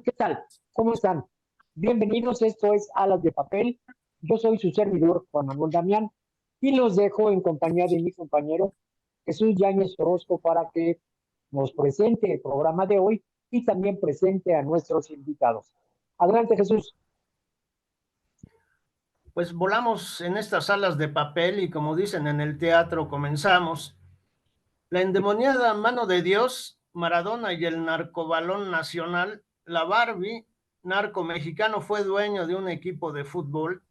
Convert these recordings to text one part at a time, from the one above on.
¿Qué tal? ¿Cómo están? Bienvenidos, esto es Alas de Papel. Yo soy su servidor, Juan Manuel Damián, y los dejo en compañía de mi compañero Jesús Yáñez Orozco para que nos presente el programa de hoy y también presente a nuestros invitados. Adelante, Jesús. Pues volamos en estas alas de papel y como dicen en el teatro, comenzamos. La endemoniada mano de Dios, Maradona y el narcobalón nacional, la Barbie, narco mexicano, fue dueño de un equipo de fútbol.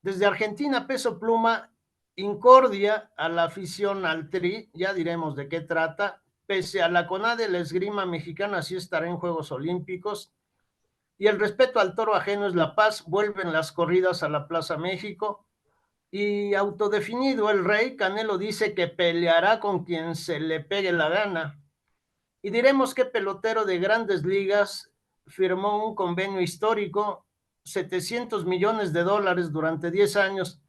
Desde Argentina, Peso Pluma, incordia a la afición al Tri, ya diremos de qué trata. Pese a la CONADE, la esgrima mexicana sí estará en Juegos Olímpicos. Y el respeto al toro ajeno es la paz, vuelven las corridas a la Plaza México. Y autodefinido el rey, Canelo dice que peleará con quien se le pegue la gana. Y diremos que pelotero de Grandes Ligas firmó un convenio histórico, $700 millones durante 10 años.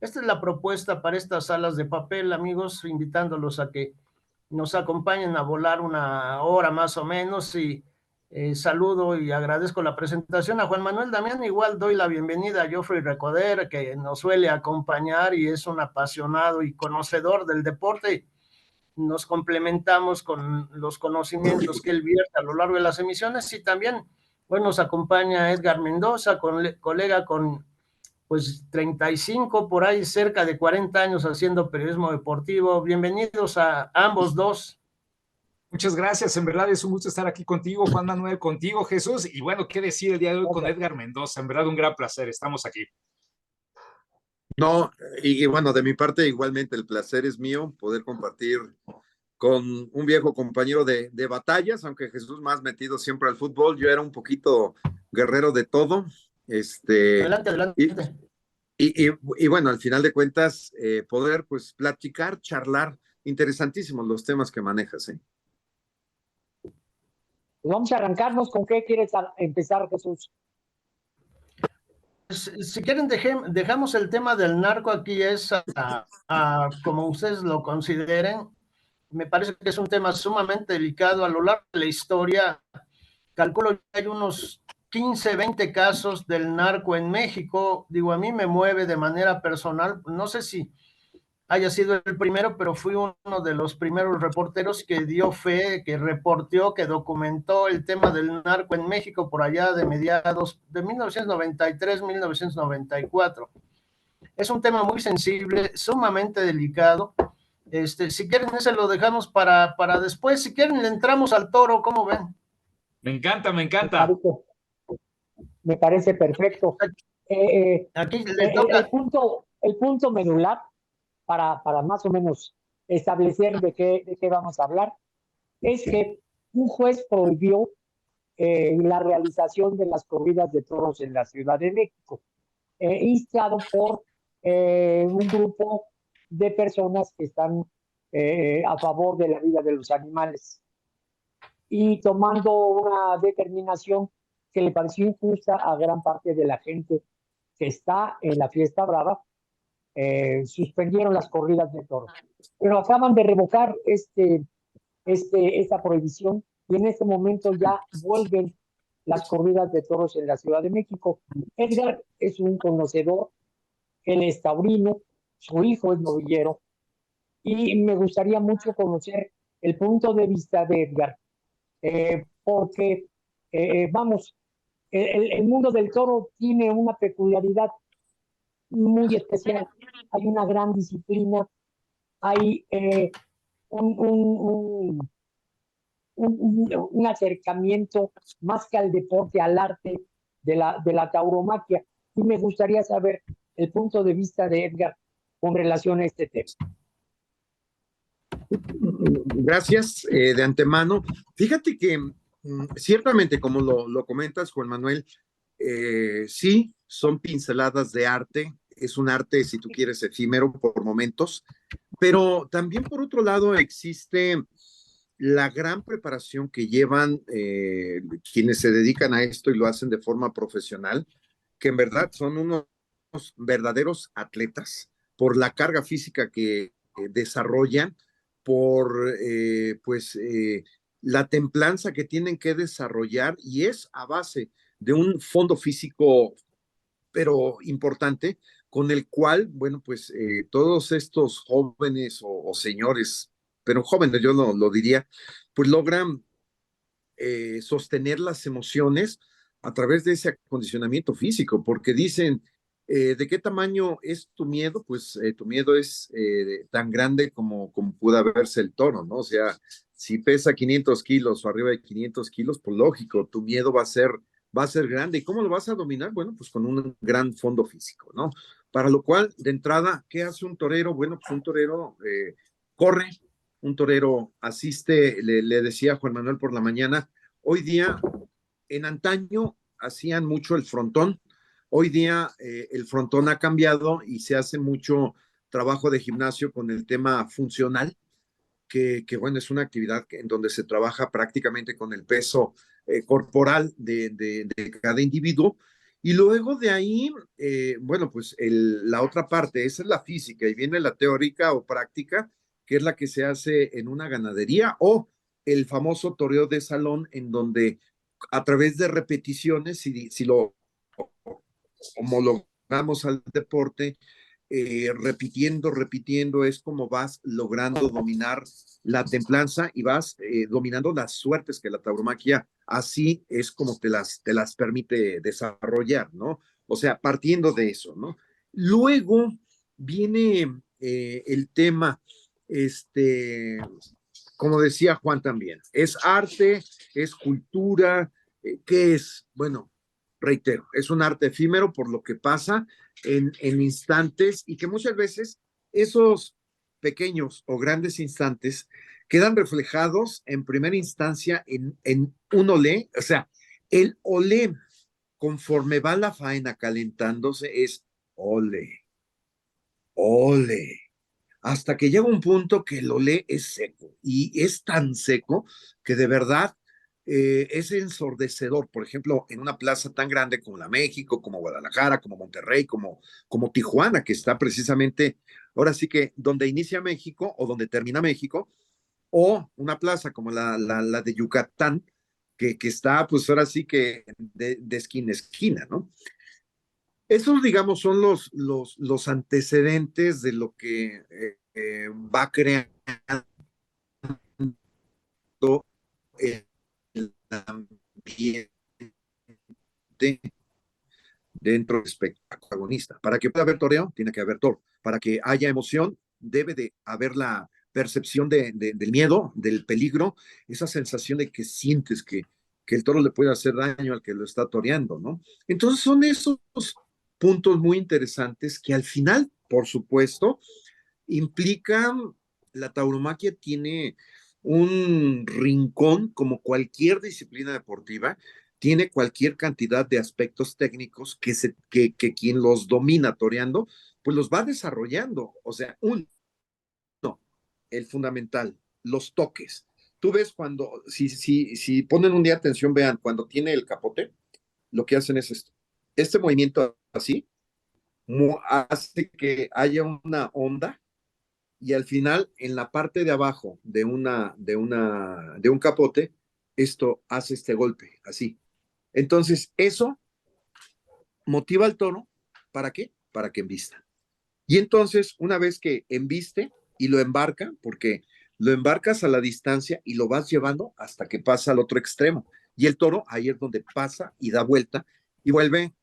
Esta es la propuesta para estas salas de papel, amigos, invitándolos a que nos acompañen a volar una hora más o menos. Y saludo y agradezco la presentación a Juan Manuel Damián. Igual doy la bienvenida a Joffrey Recoder, que nos suele acompañar y es un apasionado y conocedor del deporte. Nos complementamos con los conocimientos que él vierte a lo largo de las emisiones. Y también hoy nos acompaña Edgar Mendoza, colega con pues 35, por ahí cerca de 40 años haciendo periodismo deportivo. Bienvenidos a ambos dos. Muchas gracias, en verdad es un gusto estar aquí contigo, Juan Manuel, contigo, Jesús, y bueno, qué decir el día de hoy con Edgar Mendoza, en verdad un gran placer, estamos aquí. No, y bueno, de mi parte igualmente el placer es mío poder compartir con un viejo compañero de batallas, aunque Jesús más metido siempre al fútbol, yo era un poquito guerrero de todo. Adelante. Y bueno, al final de cuentas, poder pues platicar, charlar, interesantísimos los temas que manejas, ¿eh? Vamos a arrancarnos. ¿Con qué quieres empezar, Jesús? Si quieren, dejamos el tema del narco aquí, es como ustedes lo consideren. Me parece que es un tema sumamente delicado. A lo largo de la historia, calculo que hay unos 15, 20 casos del narco en México. Digo, a mí me mueve de manera personal. No sé si haya sido el primero, pero fui uno de los primeros reporteros que dio fe, que reporteó, que documentó el tema del narco en México por allá de mediados de 1993, 1994. Es un tema muy sensible, sumamente delicado. Si quieren, ese lo dejamos para después. Si quieren, le entramos al toro, ¿cómo ven? Me encanta, me encanta. Me parece perfecto. Aquí le toca. El punto medular, para más o menos establecer de qué vamos a hablar, es que un juez prohibió la realización de las corridas de toros en la Ciudad de México, instado por un grupo de personas que están a favor de la vida de los animales, y tomando una determinación que le pareció injusta a gran parte de la gente que está en la fiesta brava. Suspendieron las corridas de toros, pero acaban de revocar esta prohibición, y en este momento ya vuelven las corridas de toros en la Ciudad de México. Edgar es un conocedor, él es taurino, su hijo es novillero, y me gustaría mucho conocer el punto de vista de Edgar, porque vamos, el mundo del toro tiene una peculiaridad muy especial. Hay una gran disciplina, hay un acercamiento más que al deporte, al arte de la tauromaquia, y me gustaría saber el punto de vista de Edgar con relación a este tema. Gracias de antemano. Fíjate que ciertamente, como lo comentas, Juan Manuel, sí, son pinceladas de arte, es un arte, si tú quieres, efímero por momentos, pero también por otro lado existe la gran preparación que llevan quienes se dedican a esto y lo hacen de forma profesional, que en verdad son unos verdaderos atletas por la carga física que desarrollan, por la templanza que tienen que desarrollar, y es a base de un fondo físico, pero importante, con el cual, bueno, pues todos estos jóvenes o señores, pero jóvenes yo lo diría, pues logran sostener las emociones a través de ese acondicionamiento físico, porque dicen, ¿de qué tamaño es tu miedo? Pues tu miedo es tan grande como pudo verse el toro, ¿no? O sea, si pesa 500 kilos o arriba de 500 kilos, pues lógico, tu miedo va a ser grande. ¿Y cómo lo vas a dominar? Bueno, pues con un gran fondo físico, ¿no? Para lo cual, de entrada, ¿qué hace un torero? Bueno, pues un torero corre, un torero asiste, le decía a Juan Manuel por la mañana, hoy día, en antaño hacían mucho el frontón, hoy día el frontón ha cambiado y se hace mucho trabajo de gimnasio con el tema funcional, que bueno, es una actividad en donde se trabaja prácticamente con el peso corporal de cada individuo. Y luego de ahí, bueno, pues la otra parte, esa es la física, y viene la teórica o práctica, que es la que se hace en una ganadería, o el famoso toreo de salón, en donde a través de repeticiones, si lo homologamos al deporte, repitiendo, es como vas logrando dominar la templanza y vas dominando las suertes que la tauromaquia así es como te las permite desarrollar, ¿no? O sea, partiendo de eso, ¿no? Luego viene el tema, como decía Juan también, es arte, es cultura, ¿qué es? Bueno, reitero, es un arte efímero por lo que pasa en instantes y que muchas veces esos pequeños o grandes instantes quedan reflejados en primera instancia en un olé, o sea, el olé conforme va la faena calentándose es ole, ole, hasta que llega un punto que el olé es seco y es tan seco que de verdad es ensordecedor. Por ejemplo, en una plaza tan grande como la México, como Guadalajara, como Monterrey, como Tijuana, que está precisamente, ahora sí que donde inicia México o donde termina México, o una plaza como la de Yucatán, que está pues ahora sí que de esquina a esquina, ¿no? Esos, digamos, son los antecedentes de lo que va creando el ambiente dentro del espectáculo protagonista. Para que pueda haber toreo, tiene que haber toro. Para que haya emoción, debe de haber la percepción del miedo, del peligro, esa sensación de que sientes que el toro le puede hacer daño al que lo está toreando, ¿no? Entonces son esos puntos muy interesantes que al final, por supuesto, implican, la tauromaquia tiene un rincón como cualquier disciplina deportiva, tiene cualquier cantidad de aspectos técnicos que quien los domina toreando, pues los va desarrollando. O sea, el fundamental, los toques. Tú ves cuando, si ponen un día atención, vean, cuando tiene el capote, lo que hacen es esto. Este movimiento así hace que haya una onda y al final, en la parte de abajo de un capote, esto hace este golpe, así. Entonces, eso motiva al toro, ¿para qué? Para que embista. Y entonces, una vez que embiste y lo embarca, porque lo embarcas a la distancia y lo vas llevando hasta que pasa al otro extremo. Y el toro ahí es donde pasa y da vuelta y vuelve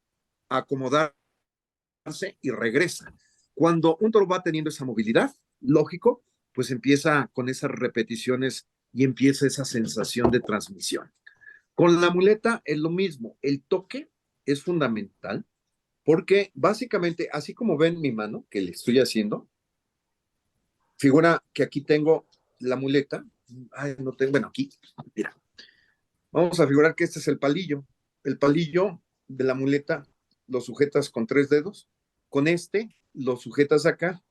a acomodarse y regresa. Cuando un toro va teniendo esa movilidad, lógico, pues empieza con esas repeticiones y empieza esa sensación de transmisión. Con la muleta es lo mismo, el toque es fundamental porque básicamente, así como ven mi mano que le estoy haciendo, figura que aquí tengo la muleta, ay, no tengo, bueno, aquí, mira, vamos a figurar que este es el palillo de la muleta lo sujetas con 3 dedos, con este lo sujetas acá,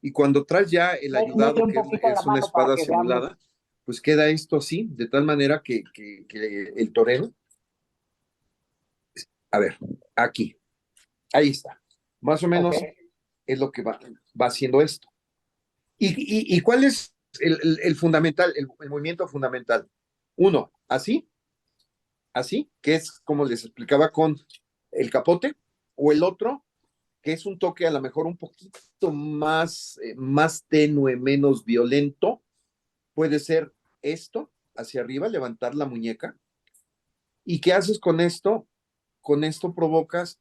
y cuando traes ya el ayudado, que es una espada simulada, pues queda esto así, de tal manera que el torero, a ver, aquí, ahí está, más o menos es lo que va haciendo esto. ¿Y cuál es el fundamental, el movimiento fundamental? Uno, así, que es como les explicaba con el capote, o el otro, que es un toque a lo mejor un poquito más tenue, menos violento. Puede ser esto, hacia arriba, levantar la muñeca. ¿Y qué haces con esto? Con esto provocas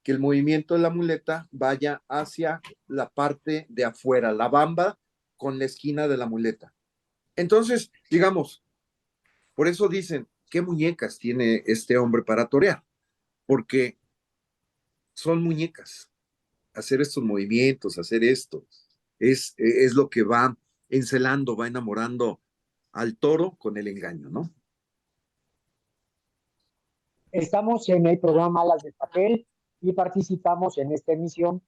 que el movimiento de la muleta vaya hacia la parte de afuera, la bamba con la esquina de la muleta. Entonces, digamos, por eso dicen, ¿qué muñecas tiene este hombre para torear? Porque son muñecas. Hacer estos movimientos, hacer esto, es lo que va encelando, va enamorando al toro con el engaño, ¿no? Estamos en el programa Alas de Papel y participamos en esta emisión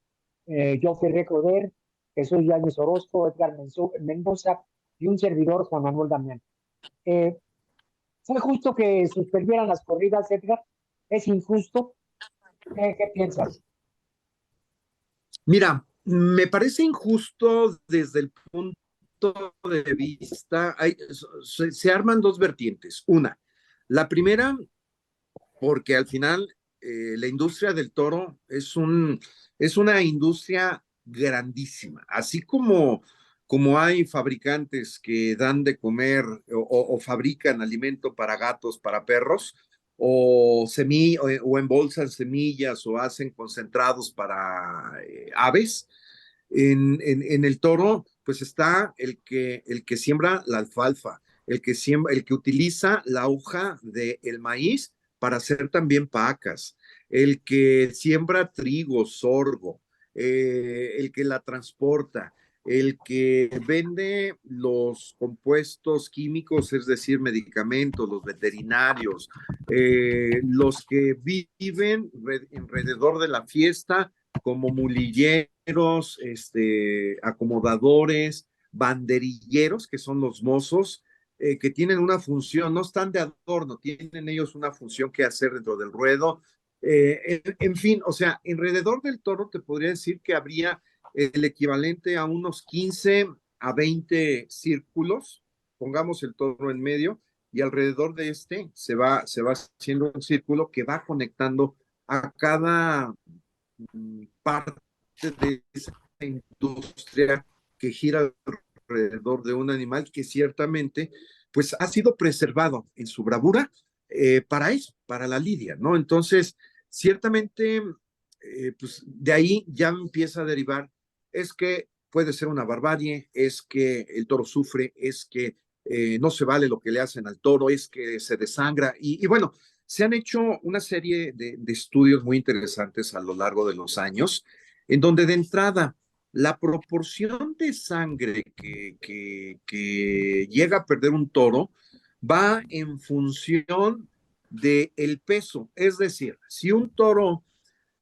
yo, Ferré Coder, Jesús Yáñez Orozco, Edgar Mendoza y un servidor, Juan Manuel Damián. ¿Fue justo que suspendieran las corridas, Edgar? ¿Es injusto? ¿Qué piensas? Mira, me parece injusto desde el punto de vista, se arman dos vertientes. Una, la primera, porque al final la industria del toro es una industria grandísima, así como hay fabricantes que dan de comer o fabrican alimento para gatos, para perros, o embolsan semillas o hacen concentrados para aves. En el toro, pues está el que siembra la alfalfa, el que utiliza la hoja del maíz para hacer también pacas, el que siembra trigo, sorgo, el que la transporta, el que vende los compuestos químicos, es decir, medicamentos, los veterinarios, los que viven alrededor de la fiesta como mulilleros, acomodadores, banderilleros, que son los mozos, que tienen una función, no están de adorno, tienen ellos una función que hacer dentro del ruedo. En fin, o sea, alrededor del toro te podría decir que habría el equivalente a unos 15 a 20 círculos, pongamos el toro en medio, y alrededor de se va haciendo un círculo que va conectando a cada parte de esa industria que gira alrededor de un animal que ciertamente pues ha sido preservado en su bravura para eso, para la lidia, ¿no? Entonces, ciertamente, pues de ahí ya empieza a derivar, es que puede ser una barbarie, es que el toro sufre, es que no se vale lo que le hacen al toro, es que se desangra, y bueno, se han hecho una serie de estudios muy interesantes a lo largo de los años, en donde de entrada la proporción de sangre que llega a perder un toro va en función del peso. Es decir, si un toro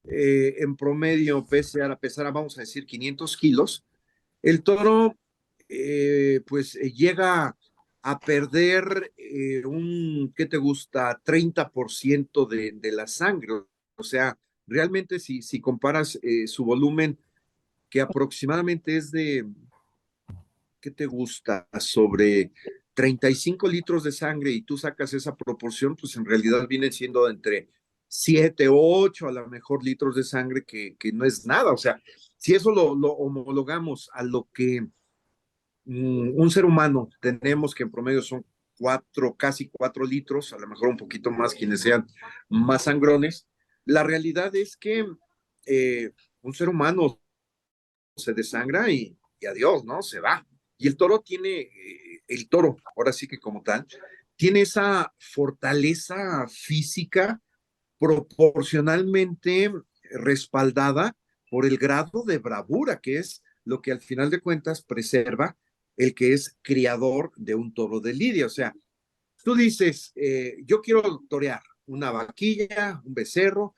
en promedio pesara, vamos a decir, 500 kilos, el toro pues llega a perder ¿qué te gusta? 30% de la sangre. O sea, realmente si comparas su volumen, que aproximadamente es de, ¿qué te gusta? Sobre 35 litros de sangre y tú sacas esa proporción, pues en realidad viene siendo entre 7, 8 a lo mejor litros de sangre, que no es nada. O sea, si eso lo homologamos a lo que un ser humano tenemos, que en promedio son casi 4 litros, a lo mejor un poquito más quienes sean más sangrones, la realidad es que un ser humano se desangra y adiós, ¿no? Se va. Y el toro, ahora sí que como tal, tiene esa fortaleza física proporcionalmente respaldada por el grado de bravura, que es lo que al final de cuentas preserva el que es criador de un toro de lidia. O sea, tú dices, yo quiero torear una vaquilla, un becerro,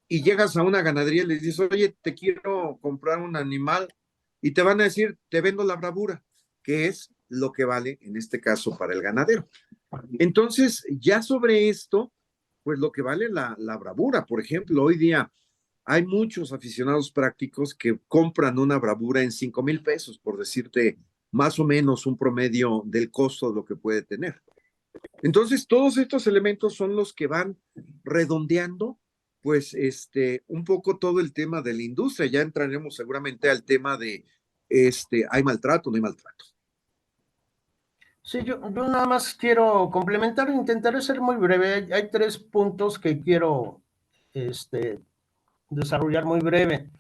y llegas a una ganadería y les dices, oye, te quiero comprar un animal, y te van a decir, te vendo la bravura, que es lo que vale en este caso para el ganadero. Entonces, ya sobre esto, pues lo que vale la bravura. Por ejemplo, hoy día hay muchos aficionados prácticos que compran una bravura en 5,000 pesos, por decirte más o menos un promedio del costo de lo que puede tener. Entonces, todos estos elementos son los que van redondeando, pues, un poco todo el tema de la industria. Ya entraremos seguramente al tema de, ¿hay maltrato o no hay maltrato? Sí, yo nada más quiero complementar, intentaré ser muy breve. Hay 3 puntos que quiero desarrollar muy breve.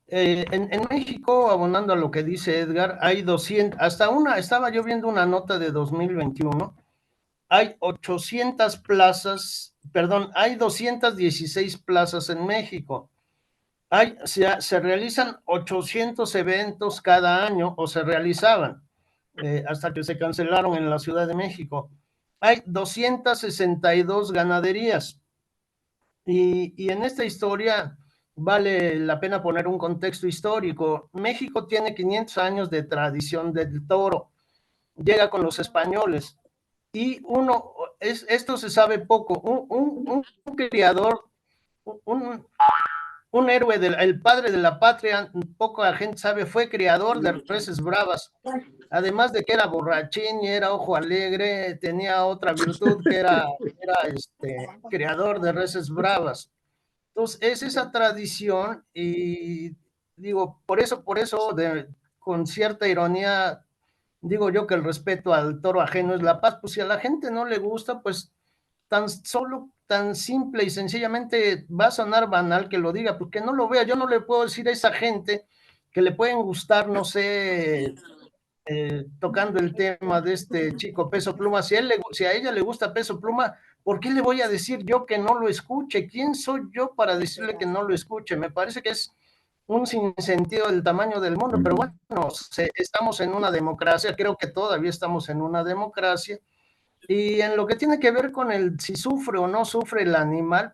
En México, abonando a lo que dice Edgar, hay 200, estaba yo viendo una nota de 2021, hay 800 plazas, perdón, hay 216 plazas en México. Se realizan 800 eventos cada año, o se realizaban, hasta que se cancelaron en la Ciudad de México. Hay 262 ganaderías. Y en esta historia vale la pena poner un contexto histórico. México tiene 500 años de tradición del toro. Llega con los españoles. Y esto se sabe poco. Un criador, un héroe, el padre de la patria, poca gente sabe, fue criador de reses bravas. Además de que era borrachín y era ojo alegre, tenía otra virtud que era criador de reses bravas. Entonces, es esa tradición y digo, por eso, con cierta ironía, digo yo que el respeto al toro ajeno es la paz. Pues si a la gente no le gusta, pues tan simple y sencillamente va a sonar banal que lo diga, porque no lo vea. Yo no le puedo decir a esa gente que le pueden gustar, no sé, tocando el tema de este chico Peso Pluma, si a ella le gusta Peso Pluma, ¿por qué le voy a decir yo que no lo escuche? ¿Quién soy yo para decirle que no lo escuche? Me parece que es un sinsentido del tamaño del mundo, pero bueno, estamos en una democracia, creo que todavía estamos en una democracia, y en lo que tiene que ver con si sufre o no sufre el animal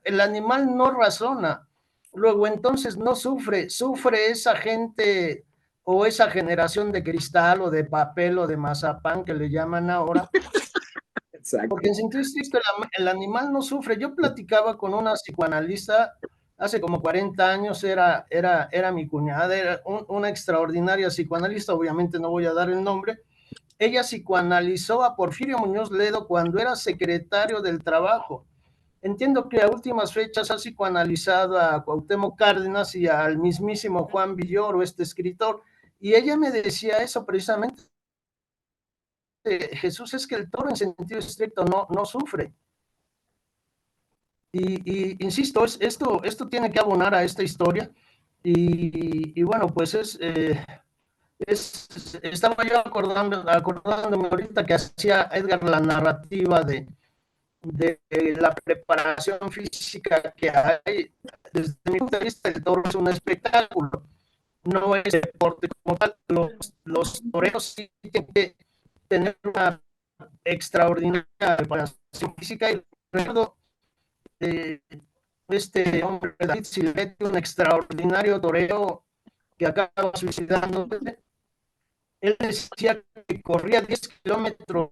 no razona. Luego entonces no sufre esa gente o esa generación de cristal o de papel o de mazapán que le llaman ahora. Exacto. Porque en sentido estricto el animal no sufre. Yo platicaba con una psicoanalista hace como 40 años, era mi cuñada, era una extraordinaria psicoanalista, obviamente no voy a dar el nombre. Ella psicoanalizó a Porfirio Muñoz Ledo cuando era secretario del Trabajo. Entiendo que a últimas fechas ha psicoanalizado a Cuauhtémoc Cárdenas y al mismísimo Juan Villoro, este escritor, y ella me decía eso precisamente. Jesús, es que el toro en sentido estricto no sufre. Y insisto, esto tiene que abonar a esta historia, y bueno, pues estaba yo acordándome ahorita que hacía Edgar la narrativa de la preparación física que hay. Desde mi punto de vista, el toro es un espectáculo, no es deporte como tal. Los toreros sí tienen que tener una extraordinaria preparación física, y recuerdo este hombre, David Silvetti, un extraordinario torero que acaba suicidándose. Él decía que corría 10 kilómetros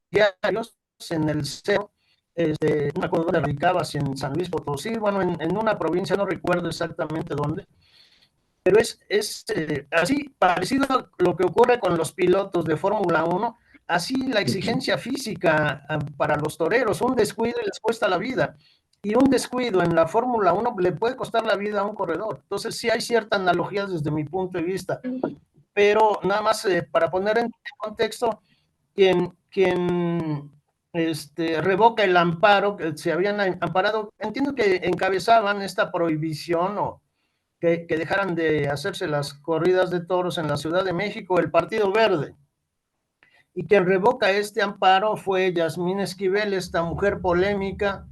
diarios en el cerro, no me acuerdo dónde radicaba, si en San Luis Potosí, bueno, en una provincia, no recuerdo exactamente dónde, pero es así, parecido a lo que ocurre con los pilotos de Fórmula 1, así la exigencia física para los toreros, un descuido les cuesta la vida, y un descuido en la Fórmula 1 le puede costar la vida a un corredor. Entonces sí hay cierta analogía desde mi punto de vista, pero nada más para poner en contexto, quien revoca el amparo, que se habían amparado, entiendo que encabezaban esta prohibición o que dejaran de hacerse las corridas de toros en la Ciudad de México, el Partido Verde. Y quien revoca este amparo fue Yasmín Esquivel, esta mujer polémica,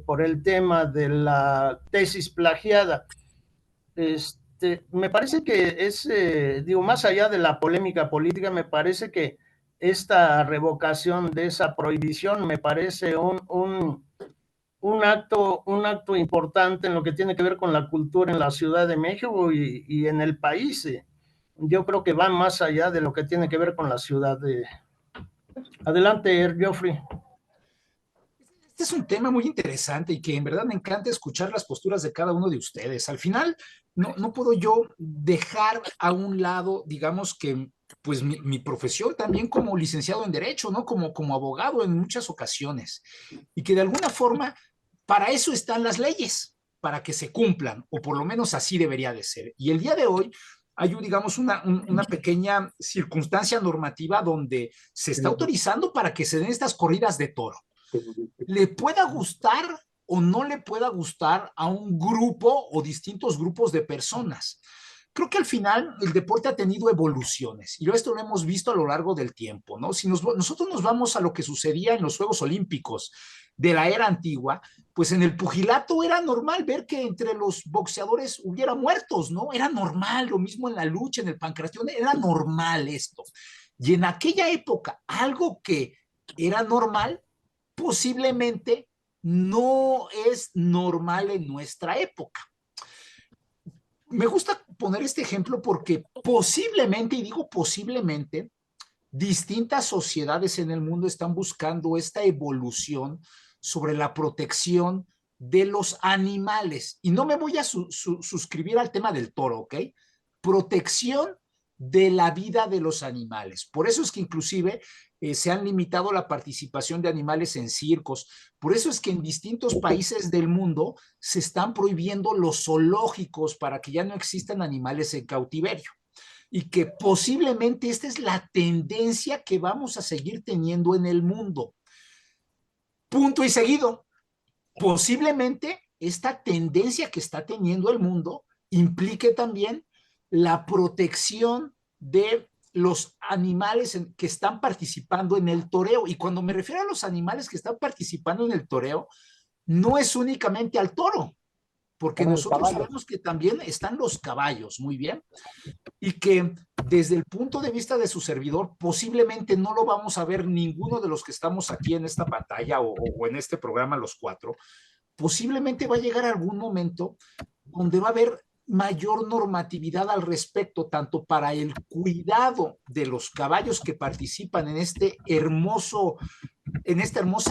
por el tema de la tesis plagiada. Me parece que es, más allá de la polémica política, me parece que esta revocación de esa prohibición me parece un acto importante en lo que tiene que ver con la cultura en la Ciudad de México y en el país. Yo creo que va más allá de lo que tiene que ver con la ciudad. Adelante, Geoffrey. Este es un tema muy interesante y que en verdad me encanta escuchar las posturas de cada uno de ustedes. Al final, no puedo yo dejar a un lado, digamos que pues mi profesión también como licenciado en Derecho, ¿no? Como abogado en muchas ocasiones. Y que de alguna forma, para eso están las leyes, para que se cumplan, o por lo menos así debería de ser. Y el día de hoy hay, digamos, una pequeña circunstancia normativa donde se está autorizando para que se den estas corridas de toro. Le pueda gustar o no le pueda gustar a un grupo o distintos grupos de personas. Creo que al final el deporte ha tenido evoluciones y esto lo hemos visto a lo largo del tiempo, ¿no? Si nosotros nos vamos a lo que sucedía en los Juegos Olímpicos de la era antigua, pues en el pugilato era normal ver que entre los boxeadores hubiera muertos, ¿no? Era normal, lo mismo en la lucha, en el pancración, era normal esto. Y en aquella época, algo que era normal, posiblemente no es normal en nuestra época. Me gusta poner este ejemplo porque posiblemente, y digo posiblemente, distintas sociedades en el mundo están buscando esta evolución sobre la protección de los animales. Y no me voy a suscribir al tema del toro, ¿ok? Protección de la vida de los animales. Por eso es que inclusive se han limitado la participación de animales en circos. Por eso es que en distintos países del mundo se están prohibiendo los zoológicos para que ya no existan animales en cautiverio. Y que posiblemente esta es la tendencia que vamos a seguir teniendo en el mundo. Punto y seguido. Posiblemente esta tendencia que está teniendo el mundo implique también la protección de los animales que están participando en el toreo. Y cuando me refiero a los animales que están participando en el toreo, no es únicamente al toro, porque nosotros sabemos que también están los caballos, muy bien, y que desde el punto de vista de su servidor, posiblemente no lo vamos a ver ninguno de los que estamos aquí en esta pantalla o en este programa, los cuatro. Posiblemente va a llegar algún momento donde va a haber mayor normatividad al respecto, tanto para el cuidado de los caballos que participan en esta hermosa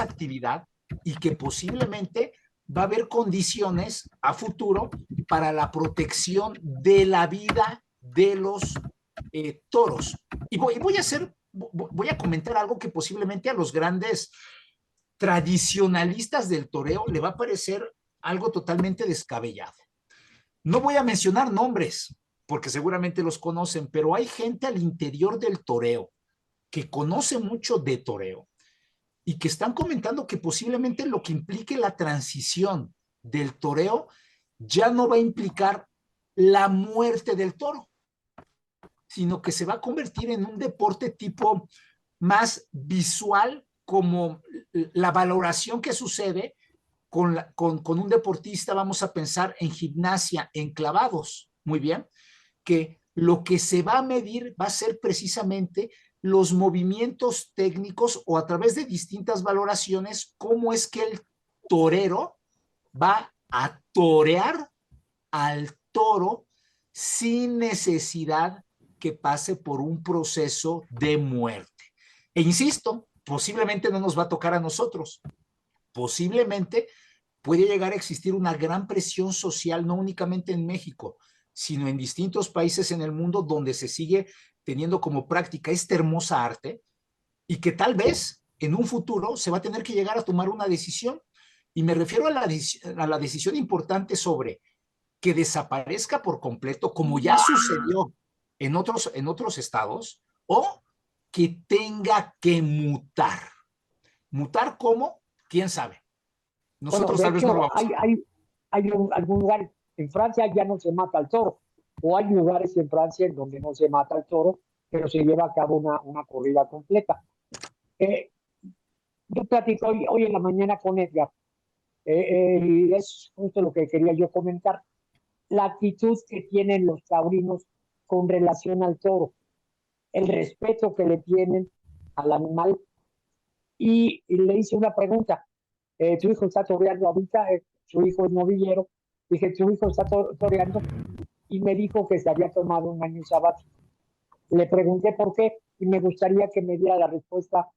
actividad, y que posiblemente va a haber condiciones a futuro para la protección de la vida de los toros. Y voy a comentar algo que posiblemente a los grandes tradicionalistas del toreo le va a parecer algo totalmente descabellado. No voy a mencionar nombres, porque seguramente los conocen, pero hay gente al interior del toreo que conoce mucho de toreo y que están comentando que posiblemente lo que implique la transición del toreo ya no va a implicar la muerte del toro, sino que se va a convertir en un deporte tipo más visual, como la valoración que sucede con un deportista. Vamos a pensar en gimnasia, en clavados, muy bien, que lo que se va a medir va a ser precisamente los movimientos técnicos, o a través de distintas valoraciones, cómo es que el torero va a torear al toro sin necesidad que pase por un proceso de muerte. E insisto, posiblemente no nos va a tocar a nosotros. Posiblemente puede llegar a existir una gran presión social, no únicamente en México, sino en distintos países en el mundo donde se sigue teniendo como práctica esta hermosa arte, y que tal vez en un futuro se va a tener que llegar a tomar una decisión. Y me refiero a la decisión importante sobre que desaparezca por completo, como ya sucedió en otros estados, o que tenga que mutar. ¿Mutar cómo? ¿Quién sabe? Nosotros tal vez no lo vamos a ver. Hay algún lugar, en Francia ya no se mata al toro, o hay lugares en Francia en donde no se mata al toro, pero se lleva a cabo una corrida completa. Yo platico hoy en la mañana con Edgar, y es justo lo que quería yo comentar, la actitud que tienen los taurinos con relación al toro, el respeto que le tienen al animal. Y le hice una pregunta, tu hijo está toreando ahorita, su hijo es novillero, dije, tu hijo está toreando, y me dijo que se había tomado un año sabático. Le pregunté por qué, y me gustaría que me diera la respuesta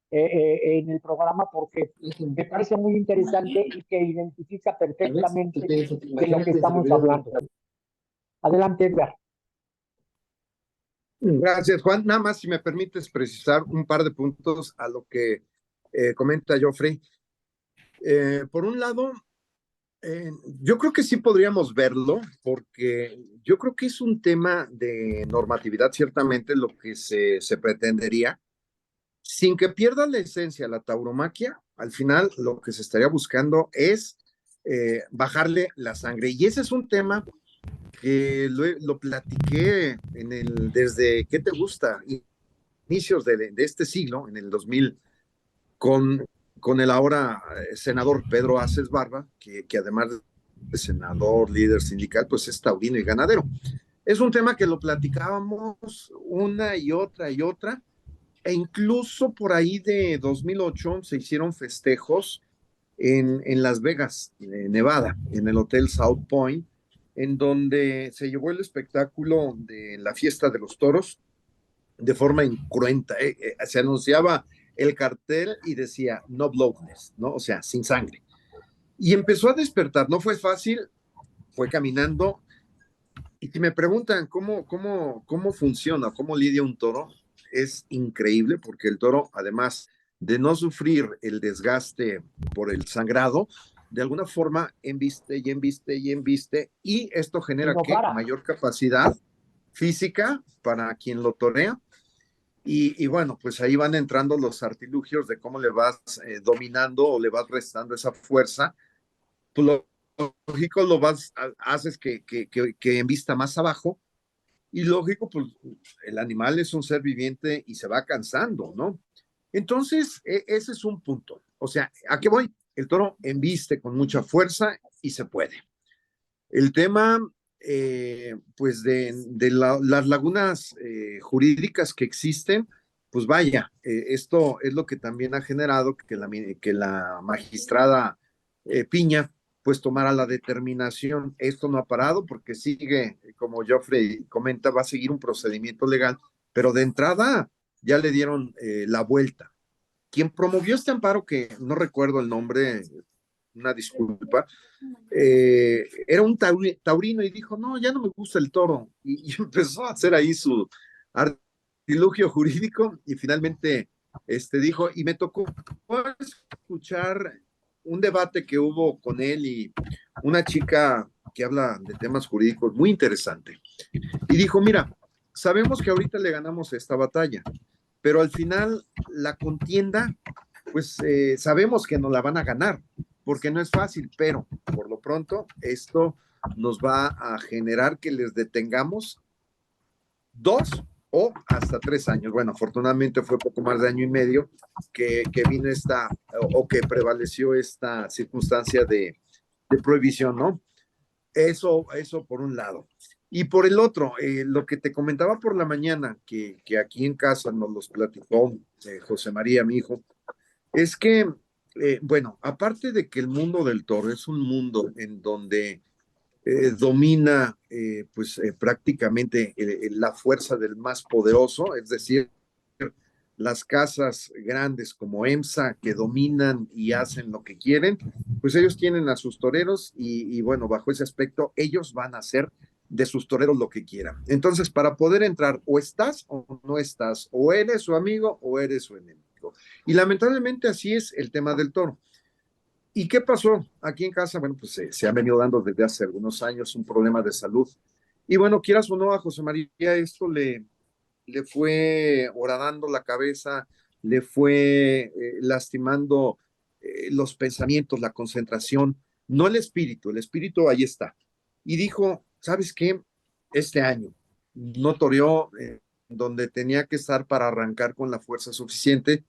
en el programa, porque me parece muy interesante y que identifica perfectamente de lo que estamos hablando. Adelante, Edgar. Gracias, Juan. Nada más, si me permites precisar un par de puntos a lo que comenta Joffrey. Por un lado, yo creo que sí podríamos verlo, porque yo creo que es un tema de normatividad, ciertamente, lo que se pretendería, sin que pierda la esencia la tauromaquia. Al final, lo que se estaría buscando es bajarle la sangre. Y ese es un tema que lo platiqué desde, ¿qué te gusta? Inicios de este siglo, en el 2000, con, con el ahora senador Pedro Aces Barba, que además de senador, líder sindical, pues es taurino y ganadero. Es un tema que lo platicábamos una y otra, e incluso por ahí de 2008 se hicieron festejos en Las Vegas, Nevada, en el Hotel South Point, en donde se llevó el espectáculo de la fiesta de los toros de forma incruenta. Se anunciaba el cartel y decía no bloodless, ¿no? O sea, sin sangre. Y empezó a despertar, no fue fácil, fue caminando. Y si me preguntan cómo funciona, cómo lidia un toro, es increíble, porque el toro, además de no sufrir el desgaste por el sangrado, de alguna forma embiste y embiste y embiste, y esto genera No ¿qué? para. Mayor capacidad física para quien lo torea. Y bueno, pues ahí van entrando los artilugios de cómo le vas dominando o le vas restando esa fuerza. Pues lo lógico haces que envista más abajo, y lógico, pues el animal es un ser viviente y se va cansando, ¿no? Entonces, ese es un punto. O sea, ¿a qué voy? El toro embiste con mucha fuerza y se puede. El tema, pues, las lagunas jurídicas que existen, pues vaya, esto es lo que también ha generado que la magistrada Piña, pues tomara la determinación. Esto no ha parado porque sigue, como Joffrey comenta, va a seguir un procedimiento legal, pero de entrada ya le dieron la vuelta. Quien promovió este amparo, que no recuerdo el nombre, una disculpa, era un taurino y dijo, no, ya no me gusta el toro. Y empezó a hacer ahí su artilugio jurídico y finalmente dijo, y me tocó escuchar un debate que hubo con él y una chica que habla de temas jurídicos muy interesante. Y dijo, mira, sabemos que ahorita le ganamos esta batalla, pero al final la contienda, pues sabemos que nos la van a ganar, porque no es fácil, pero por lo pronto esto nos va a generar que les detengamos 2 o hasta 3 años. Bueno, afortunadamente fue poco más de año y medio que vino o que prevaleció esta circunstancia de prohibición, ¿no? Eso por un lado. Y por el otro, lo que te comentaba por la mañana, que aquí en casa nos los platicó José María, mi hijo, es que, bueno, aparte de que el mundo del toro es un mundo en donde domina pues prácticamente la fuerza del más poderoso, es decir, las casas grandes como EMSA que dominan y hacen lo que quieren, pues ellos tienen a sus toreros y bueno, bajo ese aspecto, ellos van a hacer de sus toreros lo que quieran. Entonces, para poder entrar, o estás o no estás, o eres su amigo o eres su enemigo. Y lamentablemente así es el tema del toro. ¿Y qué pasó aquí en casa? Bueno, pues se han venido dando desde hace algunos años un problema de salud. Y bueno, quieras o no, a José María esto le fue horadando la cabeza, le fue lastimando los pensamientos, la concentración, no el espíritu ahí está. Y dijo, ¿sabes qué? Este año no toreó donde tenía que estar para arrancar con la fuerza suficiente,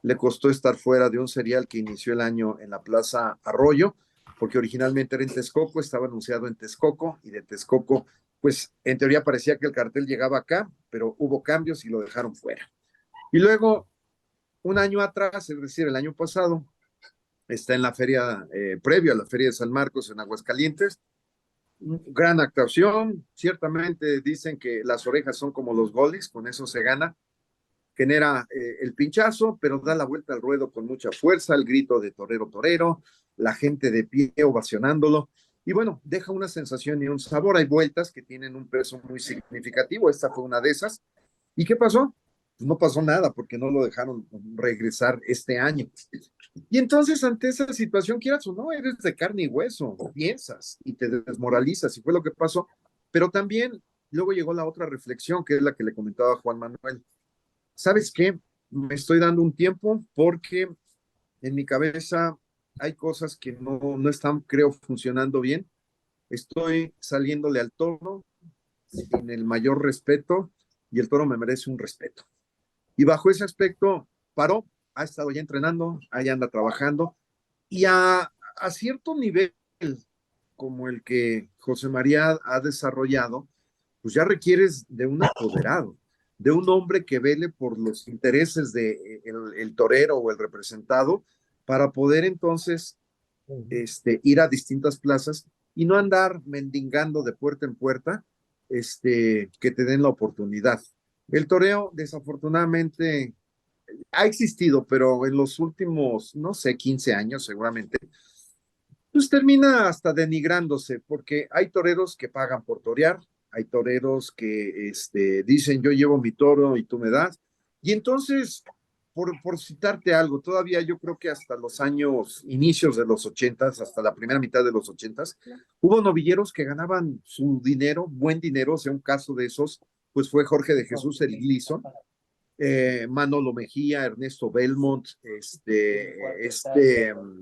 le costó estar fuera de un serial que inició el año en la Plaza Arroyo, porque originalmente era en Texcoco, estaba anunciado en Texcoco, y de Texcoco pues en teoría parecía que el cartel llegaba acá, pero hubo cambios y lo dejaron fuera. Y luego, un año atrás, es decir, el año pasado, está en la feria, previo a la feria de San Marcos en Aguascalientes, gran actuación, ciertamente dicen que las orejas son como los goles, con eso se gana, genera el pinchazo, pero da la vuelta al ruedo con mucha fuerza, el grito de torero, torero, la gente de pie ovacionándolo, y bueno, deja una sensación y un sabor. Hay vueltas que tienen un peso muy significativo, esta fue una de esas, ¿Y qué pasó? Pues no pasó nada porque no lo dejaron regresar este año. Y entonces ante esa situación, quieras o no, eres de carne y hueso, piensas y te desmoralizas y fue lo que pasó. Pero también luego llegó la otra reflexión, que es la que le comentaba a Juan Manuel. ¿Sabes qué? Me estoy dando un tiempo porque en mi cabeza hay cosas que no están, creo, funcionando bien. Estoy saliéndole al toro sin el mayor respeto y el toro me merece un respeto. Y bajo ese aspecto paró, ha estado ya entrenando, ahí anda trabajando y a cierto nivel como el que José María ha desarrollado, pues ya requieres de un apoderado, de un hombre que vele por los intereses de el torero o el representado para poder entonces ir a distintas plazas y no andar mendigando de puerta en puerta, que te den la oportunidad. El toreo, desafortunadamente, ha existido, pero en los últimos, no sé, 15 años seguramente, pues termina hasta denigrándose, porque hay toreros que pagan por torear, hay toreros que dicen yo llevo mi toro y tú me das, y entonces, por citarte algo, todavía yo creo que hasta los años, inicios de los 80s, hasta la primera mitad de los 80s, hubo novilleros que ganaban su dinero, buen dinero, o sea, un caso de esos, pues fue Jorge de Jesús el Gleason, Manolo Mejía, Ernesto Belmont,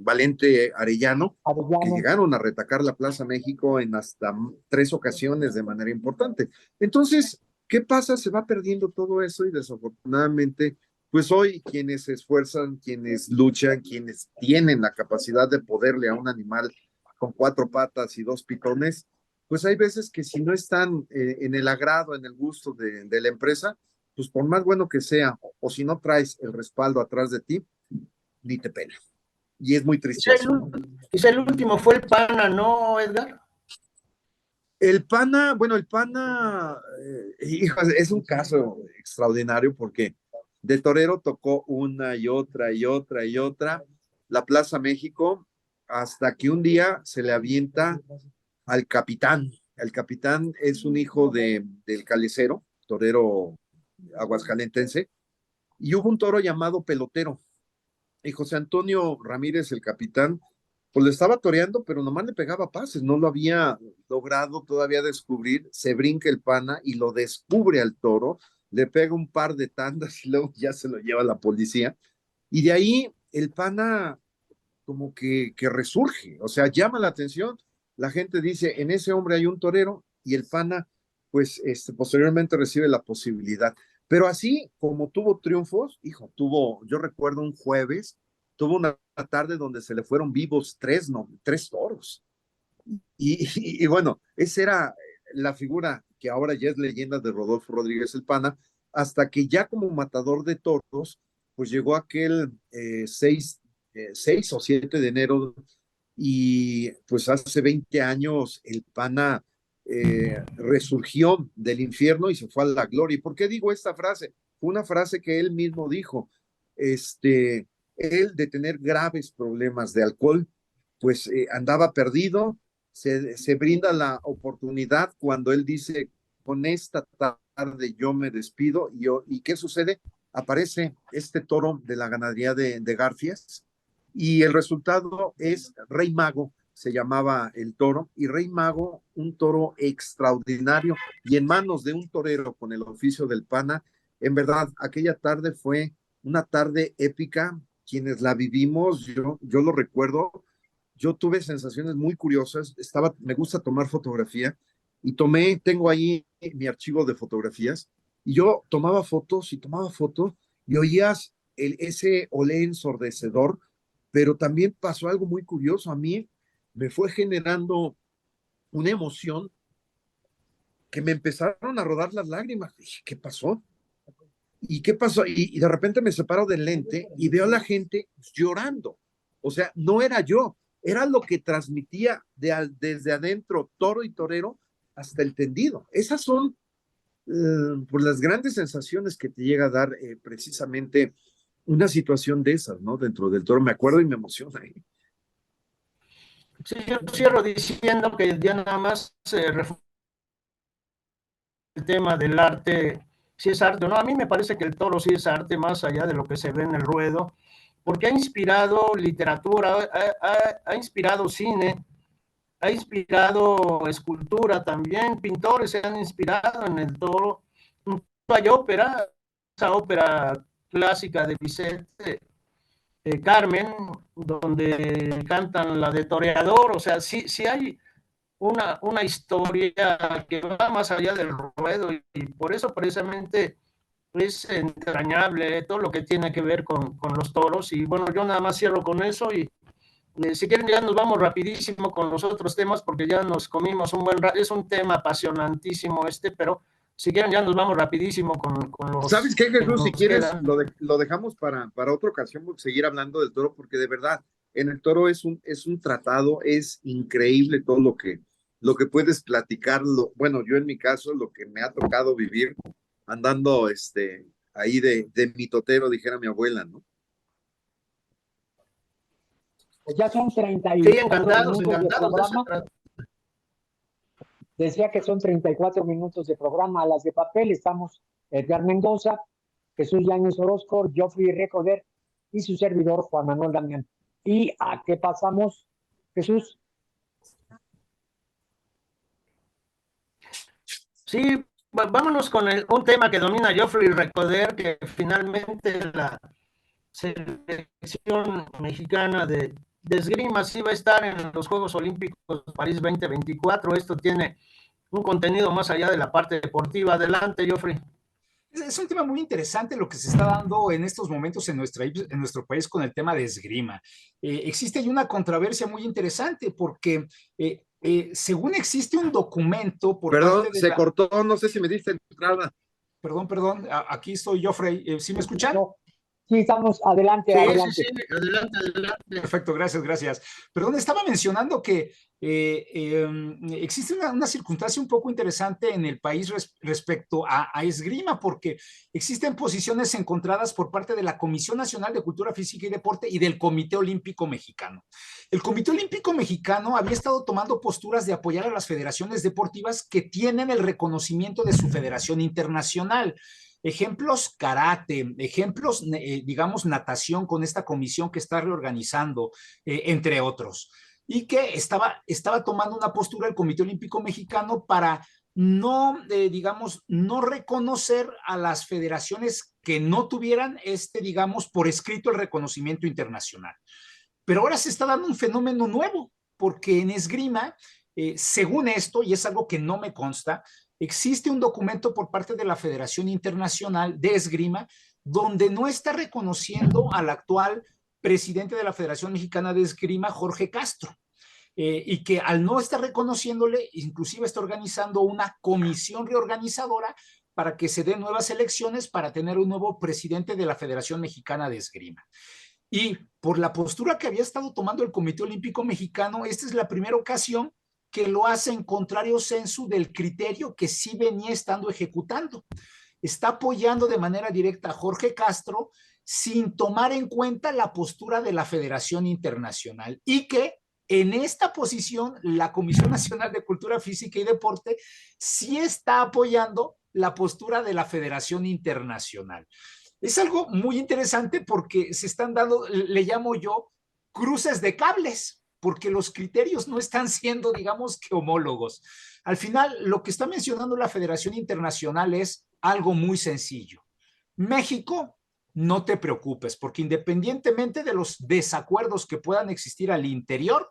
Valente Arellano, que llegaron a retacar la Plaza México en hasta 3 ocasiones de manera importante. Entonces, ¿qué pasa? Se va perdiendo todo eso y desafortunadamente, pues hoy quienes se esfuerzan, quienes luchan, quienes tienen la capacidad de poderle a un animal con 4 patas y 2 pitones, pues hay veces que si no están en el agrado, en el gusto de la empresa, pues por más bueno que sea, o si no traes el respaldo atrás de ti, ni te pena. Y es muy triste. Quizá el último fue el Pana, ¿no, Edgar? El Pana, bueno, el Pana, hijo, es un caso extraordinario porque de torero tocó una y otra y otra y otra la Plaza México hasta que un día se le avienta al capitán. El capitán es un hijo del calecero, torero aguascalentense, y hubo un toro llamado Pelotero. Y José Antonio Ramírez, el capitán, pues lo estaba toreando, pero nomás le pegaba pases, no lo había logrado todavía descubrir, se brinca el Pana y lo descubre al toro, le pega un par de tandas y luego ya se lo lleva la policía. Y de ahí el Pana como que resurge, o sea, llama la atención, la gente dice, en ese hombre hay un torero y el Pana, pues posteriormente recibe la posibilidad. Pero así como tuvo triunfos, hijo, yo recuerdo un jueves, tuvo una tarde donde se le fueron vivos 3 toros. Y bueno, esa era la figura que ahora ya es leyenda de Rodolfo Rodríguez el Pana, hasta que ya como matador de toros, pues llegó aquel 6 o 7 de enero y pues hace 20 años el Pana resurgió del infierno y se fue a la gloria. ¿Y por qué digo esta frase? Fue una frase que él mismo dijo, él de tener graves problemas de alcohol, pues andaba perdido, se brinda la oportunidad cuando él dice, con esta tarde yo me despido, ¿y qué sucede? Aparece este toro de la ganadería de Garfias, y el resultado es Rey Mago, se llamaba el toro, y Rey Mago, un toro extraordinario, y en manos de un torero con el oficio del Pana, en verdad, aquella tarde fue una tarde épica, quienes la vivimos, yo lo recuerdo, yo tuve sensaciones muy curiosas, me gusta tomar fotografía, y tengo ahí mi archivo de fotografías, y yo tomaba fotos, y oías ese olé ensordecedor, pero también pasó algo muy curioso. A mí me fue generando una emoción que me empezaron a rodar las lágrimas. Dije, ¿qué pasó? ¿Y qué pasó? Y de repente me separo del lente y veo a la gente llorando. O sea, no era yo, era lo que transmitía desde adentro, toro y torero, hasta el tendido. Esas son por las grandes sensaciones que te llega a dar precisamente una situación de esas, ¿no? Dentro del toro, me acuerdo y me emociona. Sí, yo cierro diciendo que ya nada más el tema del arte si es arte o no. A mí me parece que el toro sí es arte, más allá de lo que se ve en el ruedo, porque ha inspirado literatura, ha inspirado cine, ha inspirado escultura también, pintores se han inspirado en el toro. Hay ópera, esa ópera clásica de Bizet, Carmen, donde cantan la de Toreador, o sea, sí hay una historia que va más allá del ruedo y por eso precisamente es entrañable todo lo que tiene que ver con los toros. Y bueno, yo nada más cierro con eso y si quieren ya nos vamos rapidísimo con los otros temas porque ya nos comimos un buen rato. Es un tema apasionantísimo pero si quieren ya nos vamos rapidísimo con los ¿Sabes qué, que Jesús? Si nos quieres, quedan. lo dejamos para otra ocasión, seguir hablando del toro, porque de verdad, en el toro es un tratado, es increíble todo lo que puedes platicarlo. Bueno, yo en mi caso, lo que me ha tocado vivir andando ahí de mitotero, dijera mi abuela, ¿no? Pues ya son Sí, 34 encantados, minutos de encantados de eso. programa. Decía que son 34 minutos de programa. A las de papel estamos Edgar Mendoza, Jesús Yáñez Orozco, Geoffrey Recoder y su servidor Juan Manuel Damián. ¿Y a qué pasamos, Jesús? Sí, vámonos con un tema que domina Geoffrey Recoder, que finalmente la selección mexicana de esgrima sí va a estar en los Juegos Olímpicos París 2024. Esto tiene un contenido más allá de la parte deportiva. Adelante, Geoffrey. Es un tema muy interesante lo que se está dando en estos momentos en nuestro país con el tema de esgrima. Existe ahí una controversia muy interesante porque según existe un documento por Perdón, parte de se cortó, no sé si me diste entrada. Perdón, aquí estoy yo, Frey. ¿Sí me escuchan? No. Sí, estamos adelante, Sí, adelante. sí, adelante. Perfecto, gracias. Perdón, estaba mencionando que existe una circunstancia un poco interesante en el país respecto a esgrima, porque existen posiciones encontradas por parte de la Comisión Nacional de Cultura Física y Deporte y del Comité Olímpico Mexicano. El Comité Olímpico Mexicano había estado tomando posturas de apoyar a las federaciones deportivas que tienen el reconocimiento de su federación internacional. Ejemplos, karate, ejemplos, digamos, natación con esta comisión que está reorganizando, entre otros. Y que estaba tomando una postura el Comité Olímpico Mexicano para no, digamos, no reconocer a las federaciones que no tuvieran, digamos, por escrito el reconocimiento internacional. Pero ahora se está dando un fenómeno nuevo, porque en esgrima, según esto, y es algo que no me consta, existe un documento por parte de la Federación Internacional de Esgrima donde no está reconociendo al actual presidente de la Federación Mexicana de Esgrima, Jorge Castro, y que al no estar reconociéndole, inclusive está organizando una comisión reorganizadora para que se den nuevas elecciones para tener un nuevo presidente de la Federación Mexicana de Esgrima. Y por la postura que había estado tomando el Comité Olímpico Mexicano, esta es la primera ocasión que lo hace en contrario sensu del criterio que sí venía estando ejecutando. Está apoyando de manera directa a Jorge Castro sin tomar en cuenta la postura de la Federación Internacional y que en esta posición la Comisión Nacional de Cultura Física y Deporte sí está apoyando la postura de la Federación Internacional. Es algo muy interesante porque se están dando, le llamo yo, cruces de cables, porque los criterios no están siendo, digamos, que homólogos. Al final, lo que está mencionando la Federación Internacional es algo muy sencillo. México, no te preocupes, porque independientemente de los desacuerdos que puedan existir al interior,